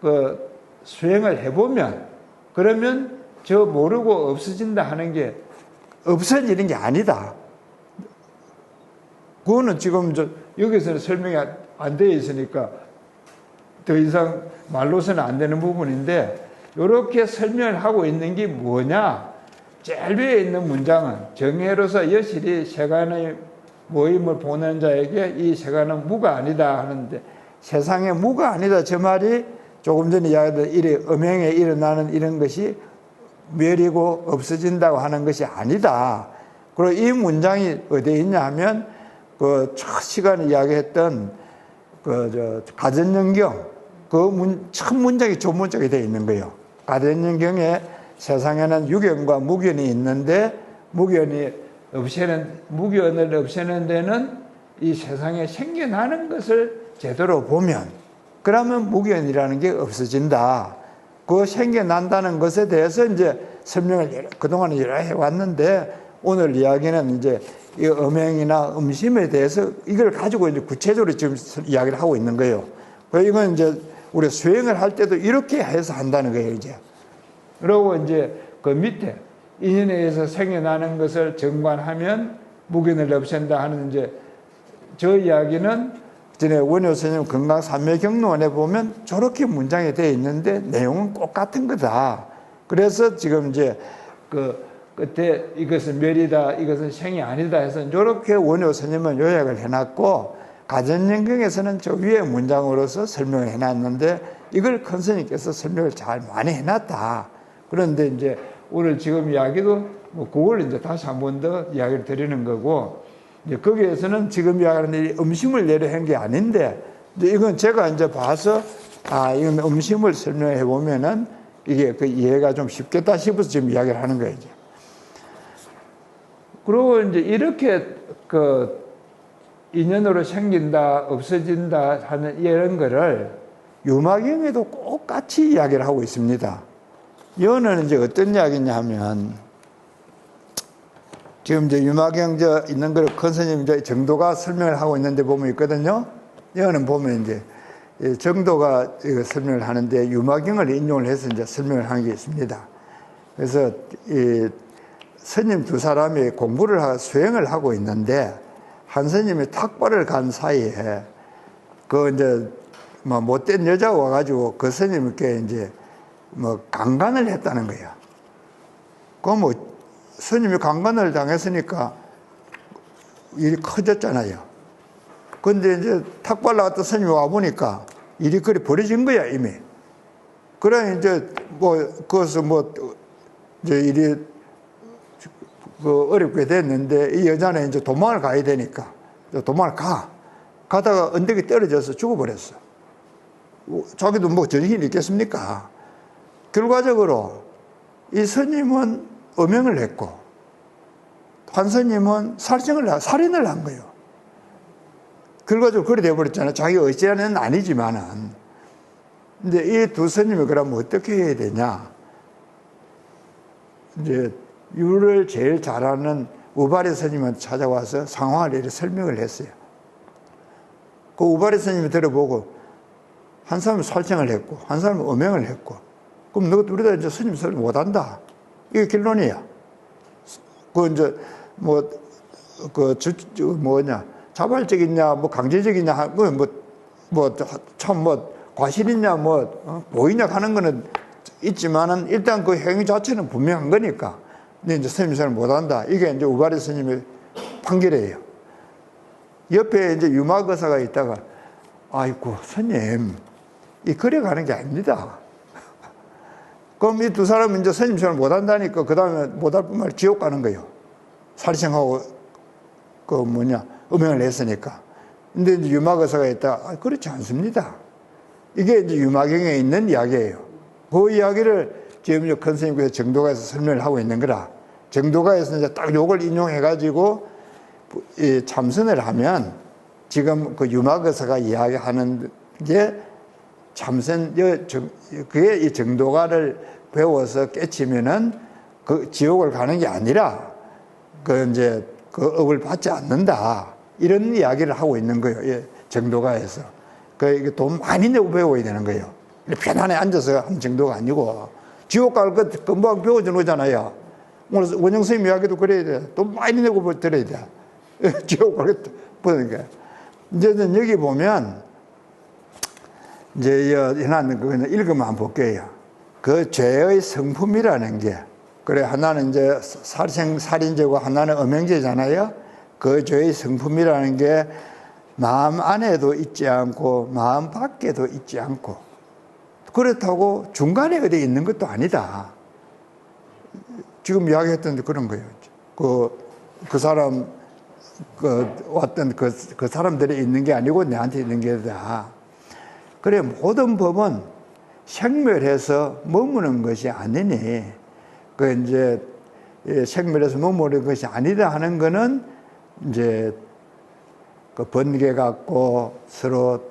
그 수행을 해보면 그러면 저 모르고 없어진다 하는 게 없어지는 게 아니다. 그거는 지금 여기서는 설명이 안 되어 있으니까 더 이상 말로서는 안 되는 부분인데 이렇게 설명을 하고 있는 게 뭐냐? 제일 위에 있는 문장은 정해로서 여실히 세간의 모임을 보는 자에게 이 세간은 무가 아니다 하는데 세상에 무가 아니다. 저 말이 조금 전에 이야기했던 음행에 일어나는 이런 것이 멸이고 없어진다고 하는 것이 아니다. 그리고 이 문장이 어디에 있냐 하면 그 첫 시간에 이야기했던 가전연경 첫 문장이 조 문장이 되어 있는 거예요. 가전연경에 세상에는 유견과 무견이 있는데 무견을 없애는 데는 이 세상에 생겨나는 것을 제대로 보면 그러면 무견이라는 게 없어진다. 그 생겨난다는 것에 대해서 이제 설명을 그동안 여러 해왔는데 오늘 이야기는 이제 이 음행이나 음심에 대해서 이걸 가지고 이제 구체적으로 지금 이야기를 하고 있는 거예요. 이건 이제 우리 수행을 할 때도 이렇게 해서 한다는 거예요, 이제. 그리고 이제 그 밑에 인연에 의해서 생겨나는 것을 정관하면 무견을 없앤다 하는 이제 저 이야기는 전에 원효 스님 건강산매경론에 보면 저렇게 문장이 되어 있는데 내용은 똑같은 거다. 그래서 지금 이제 그 끝에 이것은 멸이다, 이것은 생이 아니다 해서 저렇게 원효 스님은 요약을 해놨고 가전연경에서는 저 위에 문장으로서 설명을 해놨는데 이걸 큰 스님께서 설명을 잘 많이 해놨다. 그런데 이제 오늘 지금 이야기도 뭐 그걸 이제 다시 한 번 더 이야기를 드리는 거고, 이제 거기에서는 지금 이야기하는 음심을 내려 한 게 아닌데, 이제 이건 제가 이제 봐서 이건 음심을 설명해 보면은 이게 그 이해가 좀 쉽겠다 싶어서 지금 이야기를 하는 거예요. 그리고 이제 이렇게 그 인연으로 생긴다, 없어진다 하는 이런 거를 유마경에도 똑같이 이야기를 하고 있습니다. 이거는 이제 어떤 이야기냐 하면, 지금 이제 유마경 있는 걸 큰 스님 이제 정도가 설명을 하고 있는데 보면 있거든요. 이거는 보면 이제 정도가 설명을 하는데 유마경을 인용을 해서 이제 설명을 하는 게 있습니다. 그래서 이 스님 두 사람이 공부를 수행을 하고 있는데 한 스님이 탁발을 간 사이에 그 이제 뭐 못된 여자가 와가지고 그 스님께 이제 뭐 강간을 했다는 거예요. 그 뭐 스님이 강간을 당했으니까 일이 커졌잖아요. 근데 이제 탁발 나갔다 스님이 와보니까 일이 그리 벌어진 거야, 이미. 그래, 이제 거기서 이제 일이 어렵게 됐는데 이 여자는 이제 도망을 가야 되니까 도망을 가다가 언덕에 떨어져서 죽어버렸어. 자기도 뭐 정신이 있겠습니까? 결과적으로 이 스님은 음행을 했고 한 스님은 살인을 한 거예요. 결과적으로 그래 돼버렸잖아요. 자기가 어찌하는 아니지만은. 근데 이 두 스님이 그러면 어떻게 해야 되냐? 이제 유를 제일 잘하는 우바리 스님한테 찾아와서 상황을 이렇게 설명을 했어요. 그 우바리 스님이 들어보고 한 사람은 살생을 했고 한 사람은 음행을 했고, 그럼 너 둘이 다 이제 스님 소리 못한다. 이게 결론이야. 그 이제 자발적이냐 강제적이냐 과실이냐 보이냐 하는 거는 있지만은 일단 그 행위 자체는 분명한 거니까. 근데 이제 스님 소리 못한다. 이게 이제 우바리 스님의 판결이에요. 옆에 이제 유마거사가 있다가 아이고 스님 이 그래 가는 게 아닙니다. 그럼 이 두 사람은 이제 스님 소리 못한다니까 그 다음에 못할 뿐만 아니라 지옥 가는 거예요. 살생하고 음행을 했으니까. 근데 이제 유마거사가 있다. 그렇지 않습니다. 이게 이제 유마경에 있는 이야기예요. 그 이야기를 지금 큰 스님께서 정도가에서 설명을 하고 있는 거라. 정도가에서 이제 딱 요걸 인용해가지고 참선을 하면 지금 그 유마거사가 이야기하는 게 참선, 그게 이 정도가를 배워서 깨치면은 그 지옥을 가는 게 아니라 그 이제 그 업을 받지 않는다. 이런 이야기를 하고 있는 거예요. 정도가에서. 이게 돈 많이 내고 배워야 되는 거예요. 편안히 앉아서 하는 정도가 아니고 지옥 갈 것 금방 배워주는 거잖아요. 오늘 원영 선생님 이야기도 그래야 돼. 돈 많이 내고 들어야 돼. 지옥 갈 것 보는 거야. 이제 여기 보면 이제 해놨는 거는 읽으면 한번 볼게요. 그 죄의 성품이라는 게, 그래 하나는 이제 살인죄고 하나는 음행죄잖아요. 그 죄의 성품이라는 게 마음 안에도 있지 않고 마음 밖에도 있지 않고, 그렇다고 중간에 어디 있는 것도 아니다. 지금 이야기했던 그런 거예요. 그 사람 왔던 그 사람들이 있는 게 아니고 내한테 있는 게다. 그래, 모든 법은 생멸해서 머무는 것이 아니니, 이제 생멸해서 머무는 것이 아니다 하는 거는 이제 그 번개 같고 서로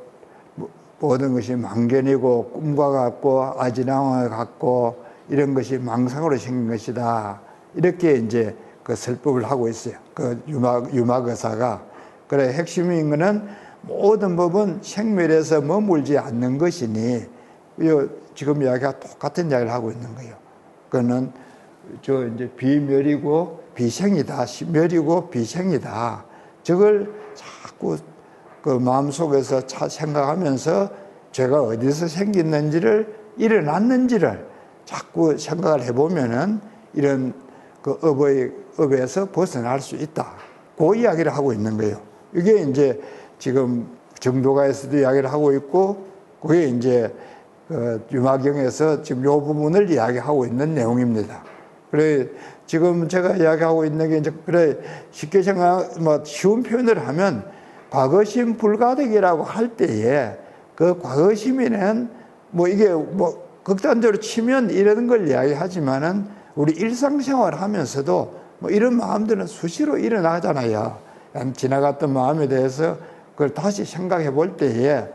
모든 것이 망견이고 꿈과 같고 아지랑화 같고 이런 것이 망상으로 생긴 것이다. 이렇게 이제 그 설법을 하고 있어요. 그 유마거사가. 그래, 핵심인 거는 모든 법은 생멸해서 머물지 않는 것이니, 지금 이야기가 똑같은 이야기를 하고 있는 거예요. 그거는 이제 비멸이고 비생이다. 멸이고 비생이다. 저걸 자꾸 그 마음속에서 생각하면서 죄가 어디서 생겼는지를, 일어났는지를 자꾸 생각을 해보면은 이런 그 업에서 벗어날 수 있다. 그 이야기를 하고 있는 거예요. 이게 이제 지금 정도가에서도 이야기를 하고 있고, 그게 이제 유마경에서 지금 요 부분을 이야기하고 있는 내용입니다. 그래, 지금 제가 이야기하고 있는 게 이제, 그래, 쉽게 쉬운 표현을 하면, 과거심 불가득이라고 할 때에, 그 과거심에는 이게 극단적으로 치면 이런 걸 이야기하지만은, 우리 일상생활 하면서도 이런 마음들은 수시로 일어나잖아요. 지나갔던 마음에 대해서 그걸 다시 생각해 볼 때에,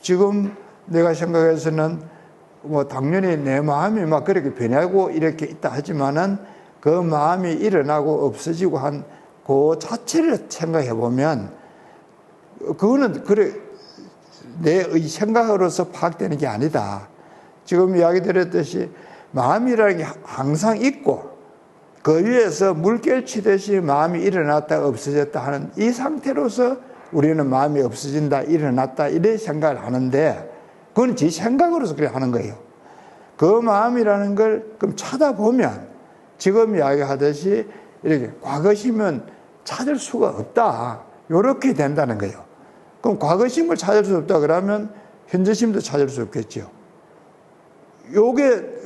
지금 내가 생각해서는 당연히 내 마음이 막 그렇게 변하고 이렇게 있다 하지만은, 그 마음이 일어나고 없어지고 한 그 자체를 생각해 보면, 그거는 그래 내 생각으로서 파악되는 게 아니다. 지금 이야기 드렸듯이 마음이라는 게 항상 있고, 그 위에서 물결 치듯이 마음이 일어났다 없어졌다 하는 이 상태로서 우리는 마음이 없어진다 일어났다 이래 생각을 하는데, 그건 지 생각으로서 그래 하는 거예요. 그 마음이라는 걸 그럼 찾아보면, 지금 이야기하듯이 이렇게 과거심은 찾을 수가 없다, 이렇게 된다는 거예요. 그럼 과거심을 찾을 수 없다 그러면 현재심도 찾을 수 없겠죠. 요게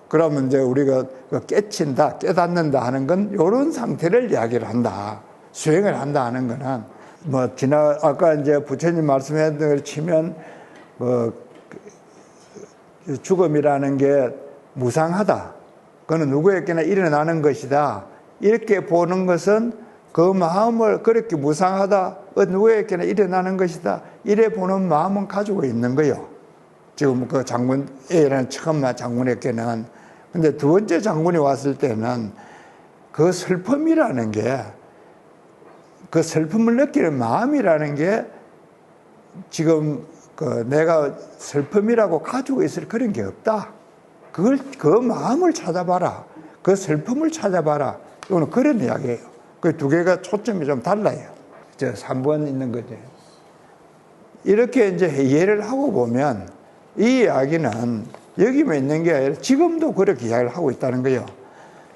그러면 이제 우리가 깨친다, 깨닫는다 하는 건 이런 상태를 이야기를 한다, 수행을 한다 하는 거는, 아까 이제 부처님 말씀했던 걸 치면, 죽음이라는 게 무상하다, 그거는 누구에게나 일어나는 것이다, 이렇게 보는 것은 그 마음을 그렇게 무상하다, 누구에게나 일어나는 것이다, 이래 보는 마음은 가지고 있는 거예요. 지금 그 장군 A라는 처음 장군에게는. 근데 두 번째 장군이 왔을 때는 그 슬픔이라는 게, 그 슬픔을 느끼는 마음이라는 게 지금 내가 슬픔이라고 가지고 있을 그런 게 없다. 그 마음을 찾아봐라. 그 슬픔을 찾아봐라. 이거는 그런 이야기예요. 그 두 개가 초점이 좀 달라요. 3번 있는 거죠. 이렇게 이제 이해를 하고 보면 이 이야기는 여기만 있는 게 아니라 지금도 그렇게 이야기를 하고 있다는 거예요.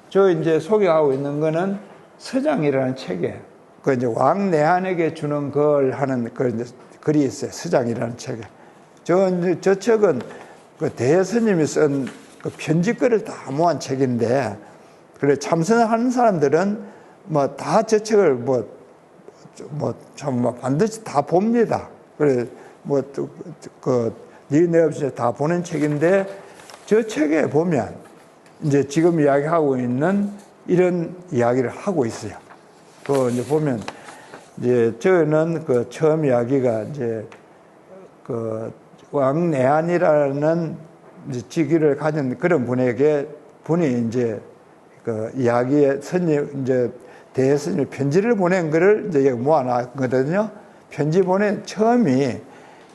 저 이제 소개하고 있는 거는 서장이라는 책에, 그 이제 왕내한에게 주는 걸 하는 글이 있어요. 서장이라는 책에. 저 책은 그 대스님이 쓴 그 편지글을 다 모은 책인데, 그래 참선하는 사람들은 다 저 책을 반드시 다 봅니다. 그래 네 없이 다 보는 책인데, 저 책에 보면 이제 지금 이야기하고 있는 이런 이야기를 하고 있어요. 이제 보면 이제 저는 그 처음 이야기가 이제 그 왕내한이라는 직위를 가진 그런 분이 이제 그 이야기에 이제 대스님 편지를 보낸 거를 이제 모아놨거든요. 편지 보낸 처음이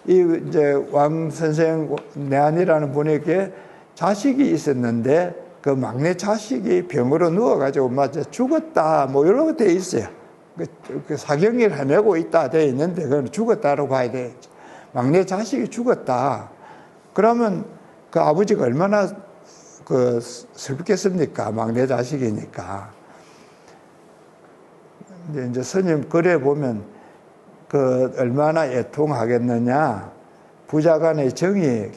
이제 왕 선생 내한이라는 분에게 자식이 있었는데, 그 막내 자식이 병으로 누워가지고 죽었다, 이런 거 돼 있어요. 그 사경을 헤매고 있다 돼 있는데, 그건 죽었다라고 봐야 돼. 막내 자식이 죽었다. 그러면 그 아버지가 얼마나 슬프겠습니까? 막내 자식이니까. 이제 스님 글에 보면 얼마나 애통하겠느냐. 부자 간의 정이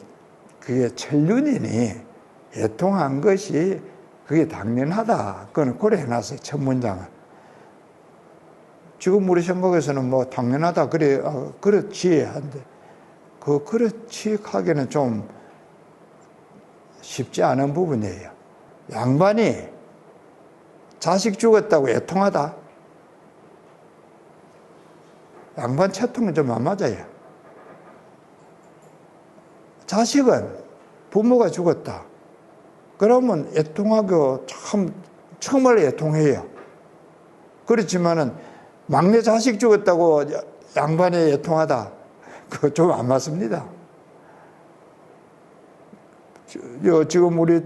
그게 천륜이니 애통한 것이 그게 당연하다. 그건 그래 해놨어요. 첫 문장은. 지금 우리 생각에서는 당연하다. 그래, 그렇지. 한데, 그렇지 하기는 좀 쉽지 않은 부분이에요. 양반이 자식 죽었다고 애통하다? 양반 채통은 좀 안 맞아요. 자식은 부모가 죽었다. 그러면 애통하고 정말 애통해요. 그렇지만은 막내 자식 죽었다고 양반이 애통하다? 그거 좀 안 맞습니다. 지금 우리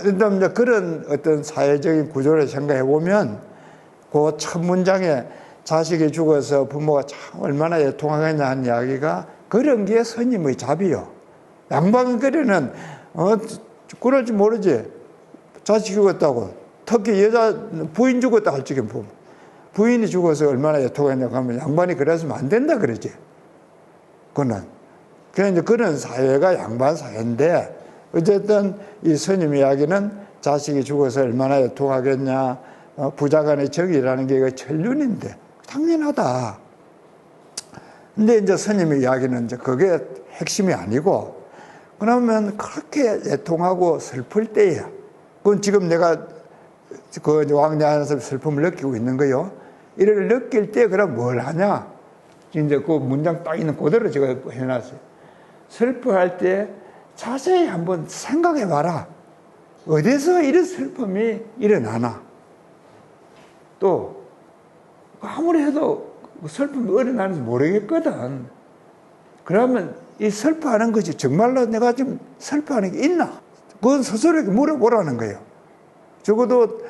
일단 그런 어떤 사회적인 구조를 생각해 보면 그 첫 문장에 자식이 죽어서 부모가 참 얼마나 애통하겠냐 하는 이야기가 그런 게 스님의 답이요. 양반거리는 그럴지 모르지. 자식 죽었다고. 특히 여자 부인 죽었다 할 적에 부인이 죽어서 얼마나 애통하냐고 하면 양반이 그랬으면 안 된다 그러지. 그는. 그러니까 그런 사회가 양반 사회인데 어쨌든 이 스님 이야기는 자식이 죽어서 얼마나 애통하겠냐. 부자간의 정이라는 게 천륜인데 당연하다. 근데 이제 스님의 이야기는 이제 그게 핵심이 아니고 그러면 그렇게 애통하고 슬플 때야. 그건 지금 내가 그 왕래 안에서 슬픔을 느끼고 있는 거요. 이를 느낄 때 그럼 뭘 하냐? 이제 그 문장 딱 있는 그대로 제가 해놨어요. 슬퍼할 때 자세히 한번 생각해 봐라. 어디서 이런 슬픔이 일어나나? 또 아무리 해도 슬픔이 일어나는지 모르겠거든. 그러면 이 슬퍼하는 것이 정말로 내가 지금 슬퍼하는 게 있나? 그건 스스로에게 물어보라는 거예요. 적어도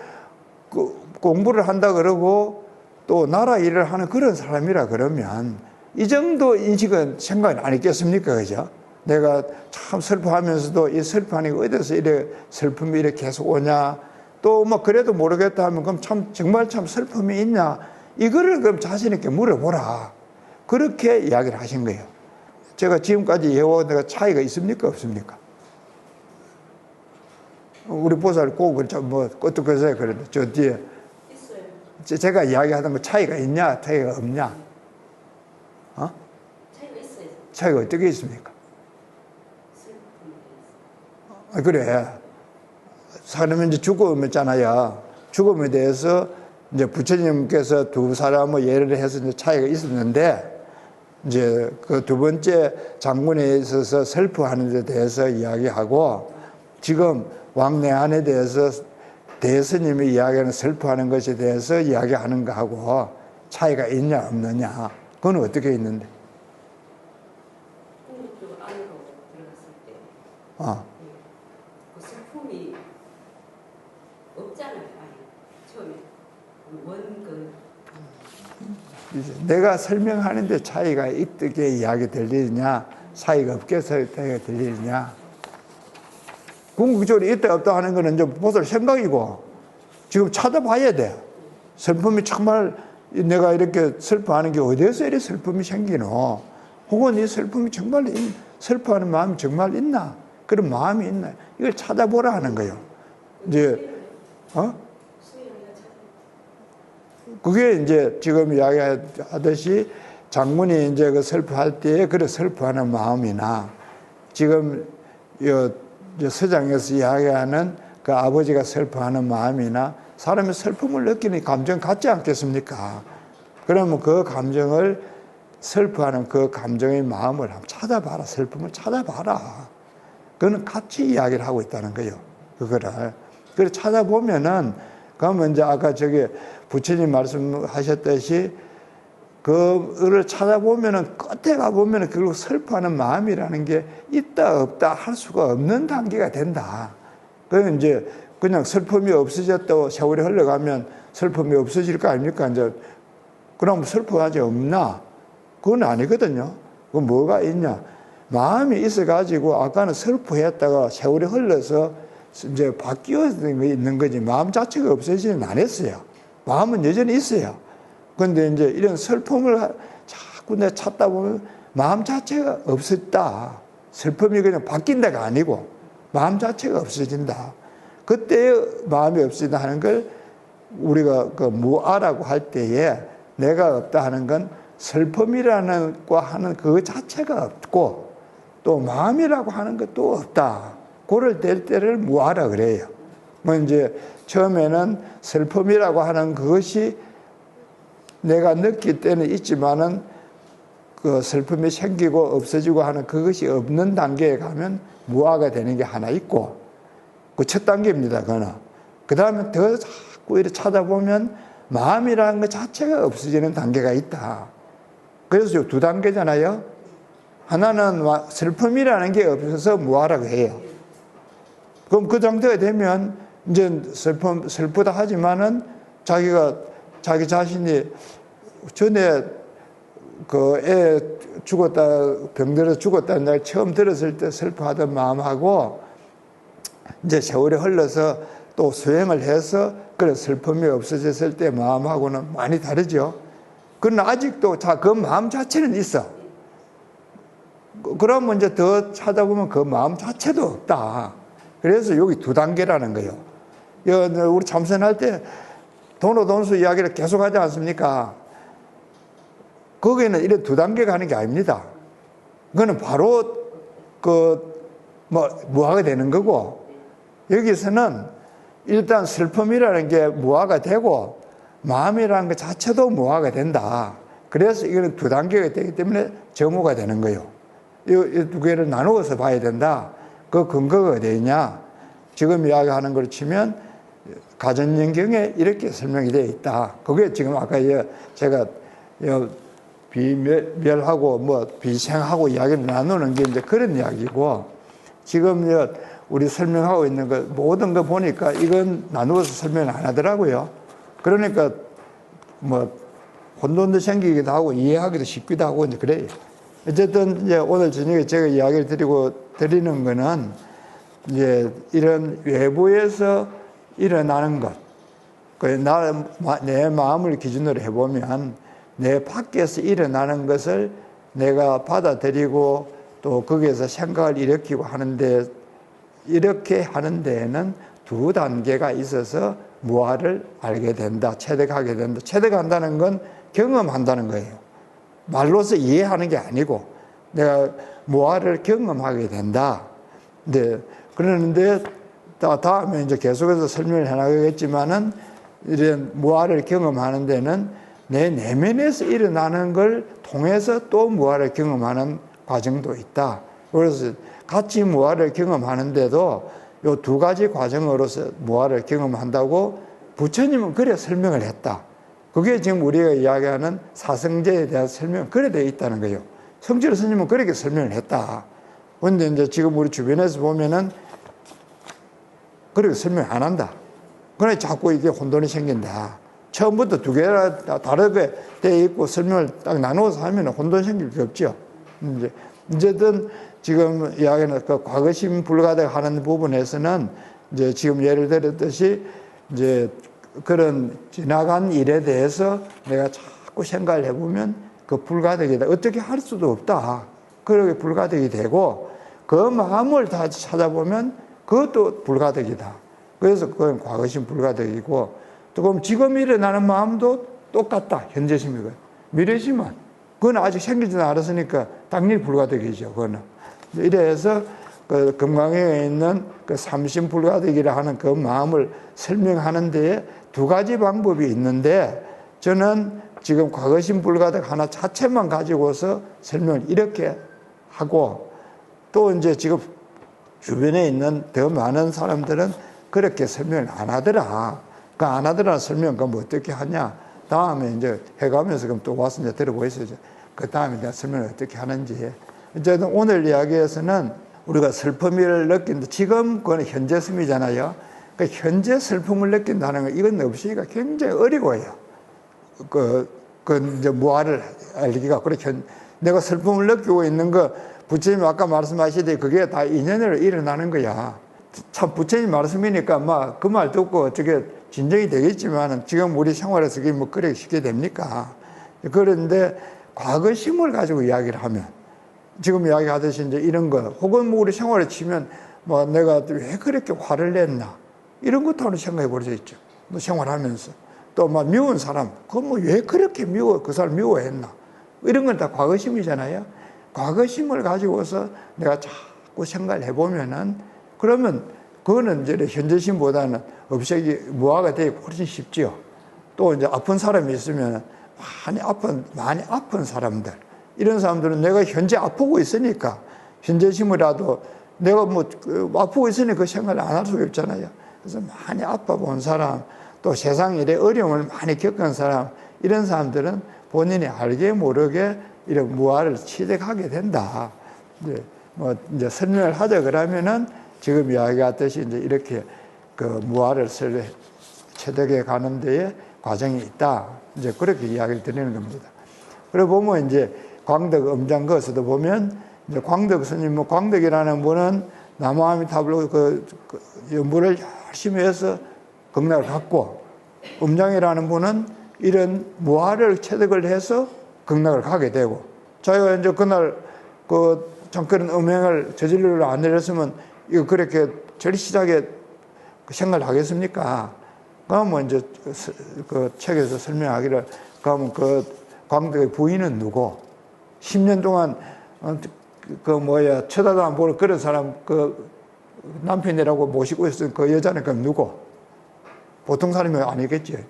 그 공부를 한다 그러고 또 나라 일을 하는 그런 사람이라 그러면 이 정도 인식은 생각이 안 있겠습니까? 그죠? 내가 참 슬퍼하면서도 이 슬퍼하는 게 어디서 이래 슬픔이 이렇게 계속 오냐? 또 뭐 그래도 모르겠다 하면 그럼 정말 슬픔이 있냐? 이거를 그럼 자신있게 물어보라. 그렇게 이야기를 하신 거예요. 제가 지금까지 해온 데가 차이가 있습니까? 없습니까? 우리 보살 꼭 뭐 어떻게 해서 그랬는데 저 뒤에 있어요. 제가 이야기하던 거 차이가 있냐? 차이가 없냐? 차이가 있어요. 차이가 어떻게 있습니까? 그래. 사람이 이제 죽음이 있잖아요. 죽음에 대해서 이제 부처님께서 두 사람을 예를 해서 이제 차이가 있었는데, 이제 그 두 번째 장군에 있어서 슬퍼하는 데 대해서 이야기하고, 지금 왕래안에 대해서 대스님이 이야기하는 슬퍼하는 것에 대해서 이야기하는 거하고 차이가 있냐 없느냐, 그건 어떻게 있는데? 궁극교 안으로 들어갔을 때 그 슬픔이 없잖아요. 처음에 이제 내가 설명하는데 차이가 있게 이야기 들리느냐, 차이가 없게 들리느냐. 궁극적으로 있다 없다 하는 거는 이제 보살 생각이고, 지금 찾아봐야 돼. 슬픔이 정말 내가 이렇게 슬퍼하는 게 어디에서 이렇게 슬픔이 생기노? 혹은 이 슬픔이 정말 슬퍼하는 마음이 정말 있나? 그런 마음이 있나? 이걸 찾아보라 하는 거예요. 이제 그게 이제 지금 이야기하듯이 장군이 이제 그 슬퍼할 때에 그 슬퍼하는 마음이나, 지금 서장에서 이야기하는 그 아버지가 슬퍼하는 마음이나, 사람이 슬픔을 느끼는 감정 같지 않겠습니까? 그러면 그 감정을, 슬퍼하는 그 감정의 마음을 한번 찾아봐라. 슬픔을 찾아봐라. 그거는 같이 이야기를 하고 있다는 거예요. 그거를. 그걸 찾아보면은, 그러면 이제 아까 저기 부처님 말씀하셨듯이 그거를 찾아보면은 끝에 가보면은 결국 슬퍼하는 마음이라는 게 있다 없다 할 수가 없는 단계가 된다. 그럼 이제 그냥 슬픔이 없어졌다고 세월이 흘러가면 슬픔이 없어질 거 아닙니까? 이제 그럼 슬퍼하지 없나? 그건 아니거든요. 그건 뭐가 있냐? 마음이 있어가지고 아까는 슬퍼했다가 세월이 흘러서 이제 바뀌어 있는 거지, 마음 자체가 없어지진 않았어요. 마음은 여전히 있어요. 그런데 이제 이런 슬픔을 자꾸 내가 찾다 보면 마음 자체가 없었다. 슬픔이 그냥 바뀐 데가 아니고 마음 자체가 없어진다. 그때 마음이 없어진다 하는 걸 우리가 그 무아라고 할 때에 내가 없다 하는 건 슬픔이라는 거 하는 그 자체가 없고, 또 마음이라고 하는 것도 없다. 그럴 때를 무아라 그래요. 뭐 이제 처음에는 슬픔이라고 하는 그것이 내가 느낄 때는 있지만은 그 슬픔이 생기고 없어지고 하는 그것이 없는 단계에 가면 무아가 되는 게 하나 있고, 그 첫 단계입니다. 그거는. 그 다음에 더 자꾸 이렇게 찾아보면 마음이라는 것 자체가 없어지는 단계가 있다. 그래서 두 단계잖아요. 하나는 슬픔이라는 게 없어서 무아라고 해요. 그럼 그 정도가 되면 이제 슬프다 하지만은 자기 자신이 전에 그 애 죽었다, 병들어서 죽었다는 날 처음 들었을 때 슬퍼하던 마음하고 이제 세월이 흘러서 또 수행을 해서 그런 슬픔이 없어졌을 때 마음하고는 많이 다르죠. 그러나 아직도 그 마음 자체는 있어. 그러면 이제 더 찾아보면 그 마음 자체도 없다. 그래서 여기 두 단계라는 거예요. 우리 참선할 때 돈수 이야기를 계속 하지 않습니까? 거기에는 이런 두 단계가 하는 게 아닙니다. 그거는 바로 무아가 되는 거고, 여기서는 일단 슬픔이라는 게 무아가 되고 마음이라는 것 자체도 무아가 된다. 그래서 이거는 두 단계가 되기 때문에 정오가 되는 거예요. 이 두 개를 나누어서 봐야 된다. 그 근거가 어디 있냐? 지금 이야기하는 걸 치면 가전연경에 이렇게 설명이 되어 있다. 그게 지금 아까 제가 비멸하고 비생하고 이야기를 나누는 게 이제 그런 이야기고, 지금 우리 설명하고 있는 거 모든 거 보니까 이건 나누어서 설명을 안 하더라고요. 그러니까 혼돈도 생기기도 하고 이해하기도 쉽기도 하고 이제 그래요. 어쨌든 이제 오늘 저녁에 제가 이야기를 드리는 거는 이제 이런 외부에서 일어나는 것, 내 마음을 기준으로 해보면 내 밖에서 일어나는 것을 내가 받아들이고 또 거기에서 생각을 일으키고 하는데, 이렇게 하는 데에는 두 단계가 있어서 무아를 알게 된다, 체득하게 된다. 체득한다는 건 경험한다는 거예요. 말로서 이해하는 게 아니고 내가 무아를 경험하게 된다. 네. 그러는데 다음에 이제 계속해서 설명을 해나가겠지만은 이런 무아를 경험하는 데는 내 내면에서 일어나는 걸 통해서 또 무아를 경험하는 과정도 있다. 그래서 같이 무아를 경험하는데도 이 두 가지 과정으로서 무아를 경험한다고 부처님은 그래 설명을 했다. 그게 지금 우리가 이야기하는 사성제에 대한 설명, 그래 되어 있다는 거예요. 성철 스님은 그렇게 설명을 했다. 그런데 이제 지금 우리 주변에서 보면은 그렇게 설명 안 한다. 그래 자꾸 이게 혼돈이 생긴다. 처음부터 두 개가 다르게 되어 있고 설명을 딱 나누어서 하면 혼돈 생길 게 없죠. 이제든 지금 이야기는 그 과거심 불가득 하는 부분에서는 이제 지금 예를 들었듯이 이제 그런 지나간 일에 대해서 내가 자꾸 생각을 해보면 그 불가득이다. 어떻게 할 수도 없다. 그렇게 불가득이 되고 그 마음을 다 찾아보면 그것도 불가득이다. 그래서 그건 과거심 불가득이고, 또 그럼 지금 일어나는 마음도 똑같다. 현재심이고요. 미래심은 그건 아직 생기지는 않았으니까 당연히 불가득이죠. 그거는. 이래서 그 금강에 있는 그 삼심 불가득이라 하는 그 마음을 설명하는 데에 두 가지 방법이 있는데, 저는 지금 과거심 불가득 하나 자체만 가지고서 설명을 이렇게 하고, 또 이제 지금 주변에 있는 더 많은 사람들은 그렇게 설명을 안 하더라. 그 안 하더라 설명, 그럼 어떻게 하냐. 다음에 이제 해가면서 그럼 또 와서 이제 들어보시죠. 그 다음에 내가 설명을 어떻게 하는지. 어쨌든 오늘 이야기에서는 우리가 슬픔을 느낀다. 지금 그건 현재심이잖아요. 그 현재 슬픔을 느낀다는 건 이건 없으니까 굉장히 어려워요. 이제 무아를 알기가. 그렇게 내가 슬픔을 느끼고 있는 거, 부처님 아까 말씀하시듯이 그게 다 인연으로 일어나는 거야. 참 부처님 말씀이니까 막 그 말 듣고 어떻게 진정이 되겠지만 지금 우리 생활에서 그게 뭐 그렇게 쉽게 됩니까? 그런데 과거심을 가지고 이야기를 하면, 지금 이야기하듯이 이제 이런 거, 혹은 뭐 우리 생활에 치면 뭐 내가 왜 그렇게 화를 냈나, 이런 것도 생각해 볼 수 있죠. 뭐 생활하면서 또 막 미운 사람, 그 뭐 왜 그렇게 그 사람 미워했나, 이런 건 다 과거심이잖아요. 과거심을 가지고서 내가 자꾸 생각을 해보면은, 그러면 그거는 이제 현재심보다는 없애기, 무아가 되기 훨씬 쉽지요. 또 이제 아픈 사람이 있으면 많이 아픈 사람들, 이런 사람들은 내가 현재 아프고 있으니까 현재심이라도 내가 뭐 아프고 있으니까 그 생각을 안 할 수가 없잖아요. 그래서 많이 아파 본 사람, 또 세상 일에 어려움을 많이 겪은 사람, 이런 사람들은 본인이 알게 모르게 이런 무아를 취득하게 된다. 이제 설명을 하자 그러면은 지금 이야기했듯이 이제 이렇게 그 무아를 체득해 가는 데에 과정이 있다. 이제 그렇게 이야기를 드리는 겁니다. 그래 보면 이제 광덕 음장 거에서도 보면 이제 광덕 스님, 뭐 광덕이라는 분은 나무아미타불로 그 연부를 열심히 해서 극락을 갖고, 음장이라는 분은 이런 무아를 체득을 해서 극락을 가게 되고, 자기가 이제 그날 참 그런 음행을 저질러를 안 내렸으면 이거 그렇게 절실하게 생각을 하겠습니까? 그러면 이제 그 책에서 설명하기를, 그러면 그 광덕의 부인은 누구? 10년 동안 쳐다도 안 보는 그런 사람, 그 남편이라고 모시고 있었던 그 여자는 그럼 누구? 보통 사람이 아니겠지.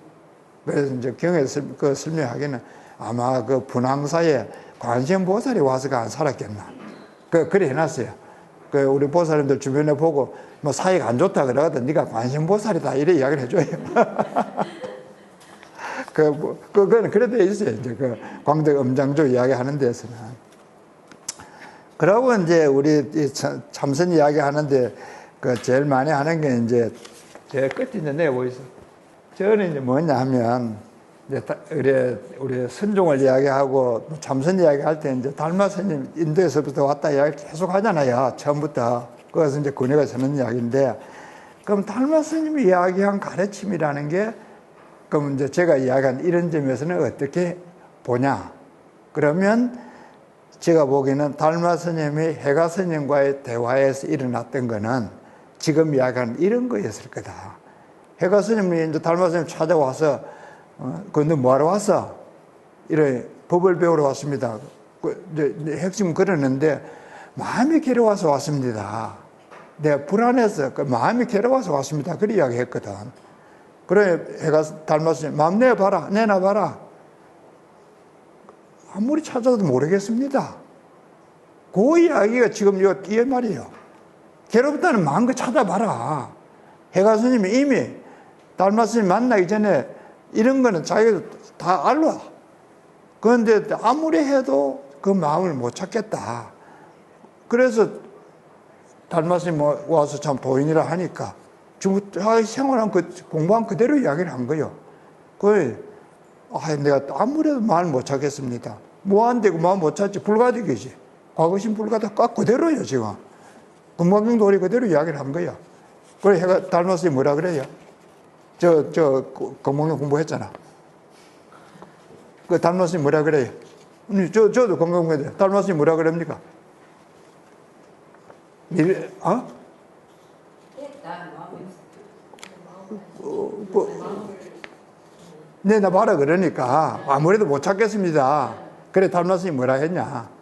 그래서 이제 경에서 그 설명하기는 아마 그 분황사에 관세음보살이 와서가 안 살았겠나. 그래 해놨어요. 그 우리 보살님들 주변에 보고 뭐 사이가 안 좋다 그러거든. 네가 관세음보살이다 이래 이야기를 해줘요. 그거는 그래 돼 있어요. 이제 그 광덕 음장조 이야기하는 데서는. 그러고 이제 우리 참선 이야기 하는데 그 제일 많이 하는 게 이제 제 끝에 이제 내보이소. 저는 이제 뭐냐 하면 이제 우리 선종을 이야기하고 참선 이야기할 때 이제 달마 스님 인도에서부터 왔다 이야기 계속 하잖아요. 처음부터. 그래서 이제 군의가 서는 이야기인데, 그럼 달마 스님이 이야기한 가르침이라는 게, 그럼 이제 제가 이야기한 이런 점에서는 어떻게 보냐? 그러면 제가 보기에는 달마 스님이 해가 스님과의 대화에서 일어났던 거는 지금 이야기하는 이런 거였을 거다. 해가 스님이 이제 달마 스님 찾아와서, 근데 뭐하러 왔어? 이래, 법을 배우러 왔습니다. 이제 핵심은 그러는데, 마음이 괴로워서 왔습니다. 내가 불안해서, 마음이 괴로워서 왔습니다. 그렇게 이야기 했거든. 그래, 해가 달마 스님, 마음 내놔봐라. 아무리 찾아도 모르겠습니다. 그 이야기가 지금 이 말이에요. 괴롭다는 마음껏 찾아봐라. 해가 스님이 이미 달마 스님 만나기 전에 이런 거는 자기가 다 알아. 그런데 아무리 해도 그 마음을 못 찾겠다. 그래서 달마 스님 와서 참 도인이라 하니까 생활한 공부한 그대로 이야기를 한 거예요. 내가 아무래도 마음을 못 찾겠습니다. 무한대고 마음 못 찾지. 불가득이지. 과거심 불가득 그대로예요, 지금. 금강경 도리 그대로 이야기를 한 거야. 그래, 해가 달마 스님 뭐라 그래요? 금강경 공부했잖아. 그 달마 스님 뭐라 그래요? 저도 금강경 공부했는데, 달마 스님 뭐라 그럽니까? 나 봐라 그러니까 아무래도 못 찾겠습니다. 그래, 달마 스님 뭐라 했냐?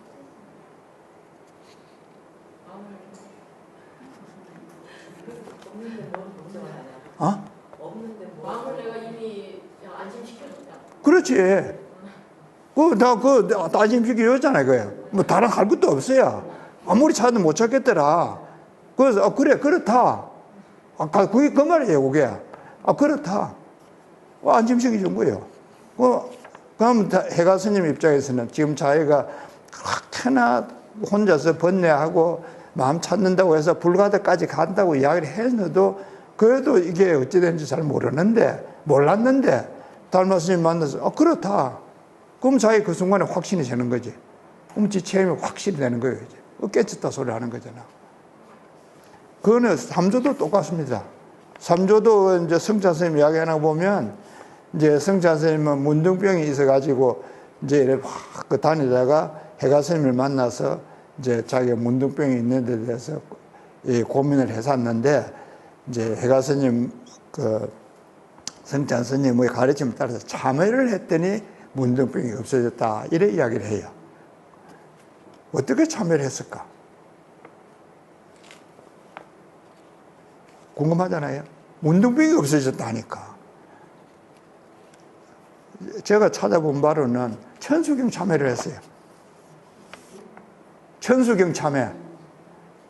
마음을 내가 이미 안심시켜줬다. 그렇지. 다 안심시켜줬잖아요, 그거야. 뭐 다른 할 것도 없어요. 아무리 찾아도 못 찾겠더라. 그래서, 그래, 그렇다. 그게 그 말이에요, 그게. 그렇다. 안심시켜 준 거예요. 그럼 해가 스님 입장에서는 지금 자기가 그렇게나 혼자서 번뇌하고 마음 찾는다고 해서 불가득까지 간다고 이야기를 했는데도 그래도 이게 어찌된지 잘 몰랐는데 달마 스님 만나서 그렇다. 그럼 자기 그 순간에 확신이 되는 거지. 그럼 지 체험이 확실히 되는 거예요. 이제. 깨쳤다 소리 하는 거잖아. 그거는 삼조도 똑같습니다. 삼조도 이제 성찬 스님 이야기 하나 보면 이제 성찬 스님은 문둥병이 있어가지고 이제 이렇게 막 다니다가 해가 스님을 만나서 이제 자기가 문둥병이 있는 데 대해서 고민을 했었는데 이제 해가 스님 성찬 스님의 가르침에 따라서 참회를 했더니 문둥병이 없어졌다. 이래 이야기를 해요. 어떻게 참회를 했을까? 궁금하잖아요. 문둥병이 없어졌다니까. 제가 찾아본 바로는 천수경 참회를 했어요. 천수경 참회.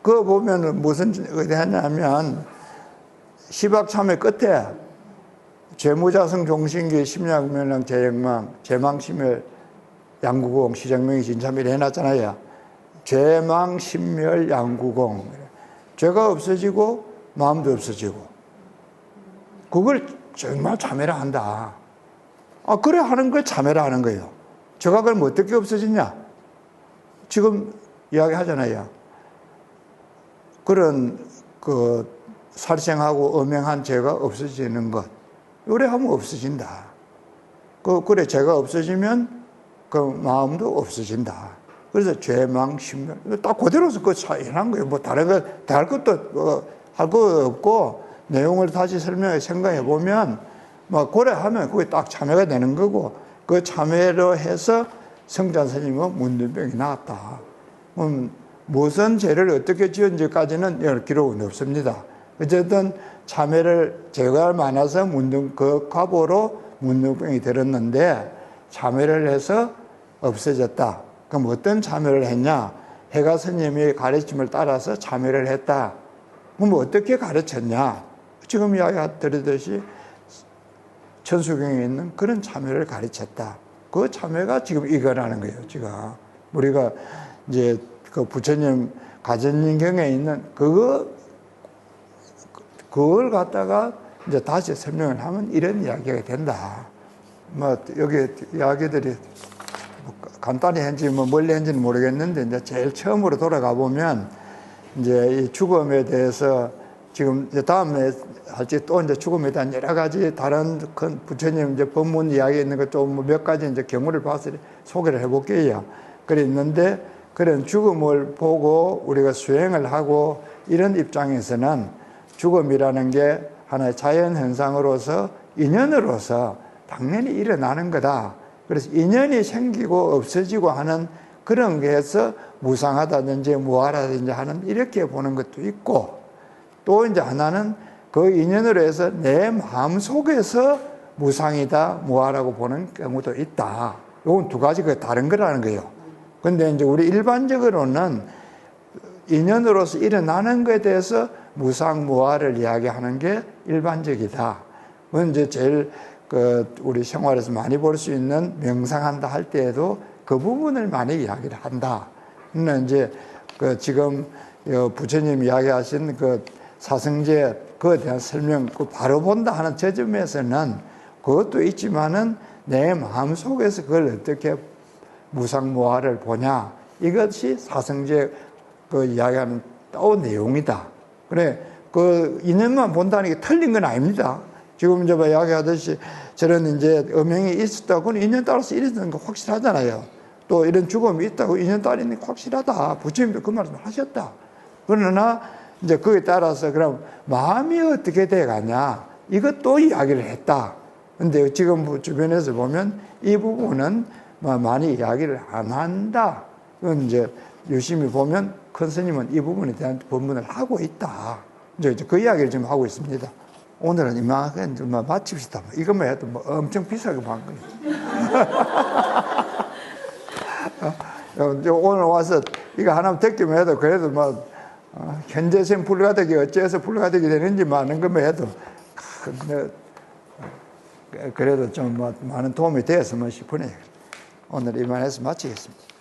그거 보면은 무슨 의대 하냐면 시박 참회 끝에 죄무자성 종신기 심야명랑 재영망 재망심멸 양구공 시정명이 진참을 해놨잖아요. 죄망 심멸 양구공. 죄가 없어지고 마음도 없어지고. 그걸 정말 참회를 한다. 그래 하는 걸 참회라 하는 거예요. 죄가 그럼 어떻게 없어지냐? 지금 이야기 하잖아요. 그런 살생하고 음행한 죄가 없어지는 것. 요래 하면 없어진다. 그래 죄가 없어지면 그 마음도 없어진다. 그래서 죄망 신명 딱 그대로서 그 차이난 거예요. 뭐 다른 거 다 할 것도 할 거 없고 내용을 다시 설명해 생각해 보면 뭐 그래 하면 그게 딱 참회가 되는 거고 그 참회로 해서 성자 스님은 문둥병이 나았다. 무슨 죄를 어떻게 지은지까지는 기록은 없습니다. 어쨌든 참회를 죄가 많아서 그 과보로 문둥병이 들었는데 참회를 해서 없어졌다. 그럼 어떤 참회를 했냐? 해가 스님의 가르침을 따라서 참회를 했다. 그럼 어떻게 가르쳤냐? 지금 이야기 드리듯이 천수경에 있는 그런 참회를 가르쳤다. 그 참회가 지금 이거라는 거예요. 지금 우리가 이제 그 부처님 가전인경에 있는 그걸 갖다가 이제 다시 설명을 하면 이런 이야기가 된다. 뭐 여기 이야기들이 간단히 했는지 뭐 멀리 했는지는 모르겠는데 이제 제일 처음으로 돌아가 보면 이제 이 죽음에 대해서 지금 이제 다음에 할지 또 이제 죽음에 대한 여러 가지 다른 큰 부처님 이제 법문 이야기 있는 것 좀 몇 가지 이제 경우를 봐서 소개를 해볼게요. 그랬는데 그런 죽음을 보고 우리가 수행을 하고 이런 입장에서는 죽음이라는 게 하나의 자연 현상으로서 인연으로서 당연히 일어나는 거다. 그래서 인연이 생기고 없어지고 하는 그런 게에서 무상하다든지 무아라든지 하는 이렇게 보는 것도 있고 또 이제 하나는 그 인연으로 해서 내 마음 속에서 무상이다, 무아라고 보는 경우도 있다. 이건 두 가지가 다른 거라는 거예요. 근데 이제 우리 일반적으로는 인연으로서 일어나는 것에 대해서 무상, 무아를 이야기하는 게 일반적이다. 그건 이제 제일 우리 생활에서 많이 볼 수 있는 명상한다 할 때에도 그 부분을 많이 이야기를 한다. 근데 이제 지금 부처님 이야기하신 사성제 그에 대한 설명 바로 본다 하는 지점에서는 그것도 있지만은 내 마음 속에서 그걸 어떻게 무상무아를 보냐 이것이 사성제 이야기하는 또 내용이다. 그래 그 인연만 본다는 게 틀린 건 아닙니다. 지금 이제 이야기하듯이 저런 이제 음행이 있었다고 인연 따라서 이랬다는 거 확실하잖아요. 또 이런 죽음이 있다고 인연 따라 있는 게 확실하다. 부처님도 그 말씀 하셨다. 그러나 이제 그에 따라서 그럼 마음이 어떻게 돼 가냐 이것도 이야기를 했다. 근데 지금 주변에서 보면 이 부분은 많이 이야기를 안 한다. 그건 이제 유심히 보면 큰 스님은 이 부분에 대한 법문을 하고 있다. 이제 그 이야기를 지금 하고 있습니다. 오늘은 이만하게 좀 마칩시다. 이것만 해도 뭐 엄청 비싸게 한 거예요. 오늘 와서 이거 하나만 듣기만 해도 그래도 뭐 현재생 불가득이 어째서 불가득이 되는지 많은 것만 해도 그래도 좀 많은 도움이 되었으면 싶으네요. 오늘 이만해서 마치겠습니다.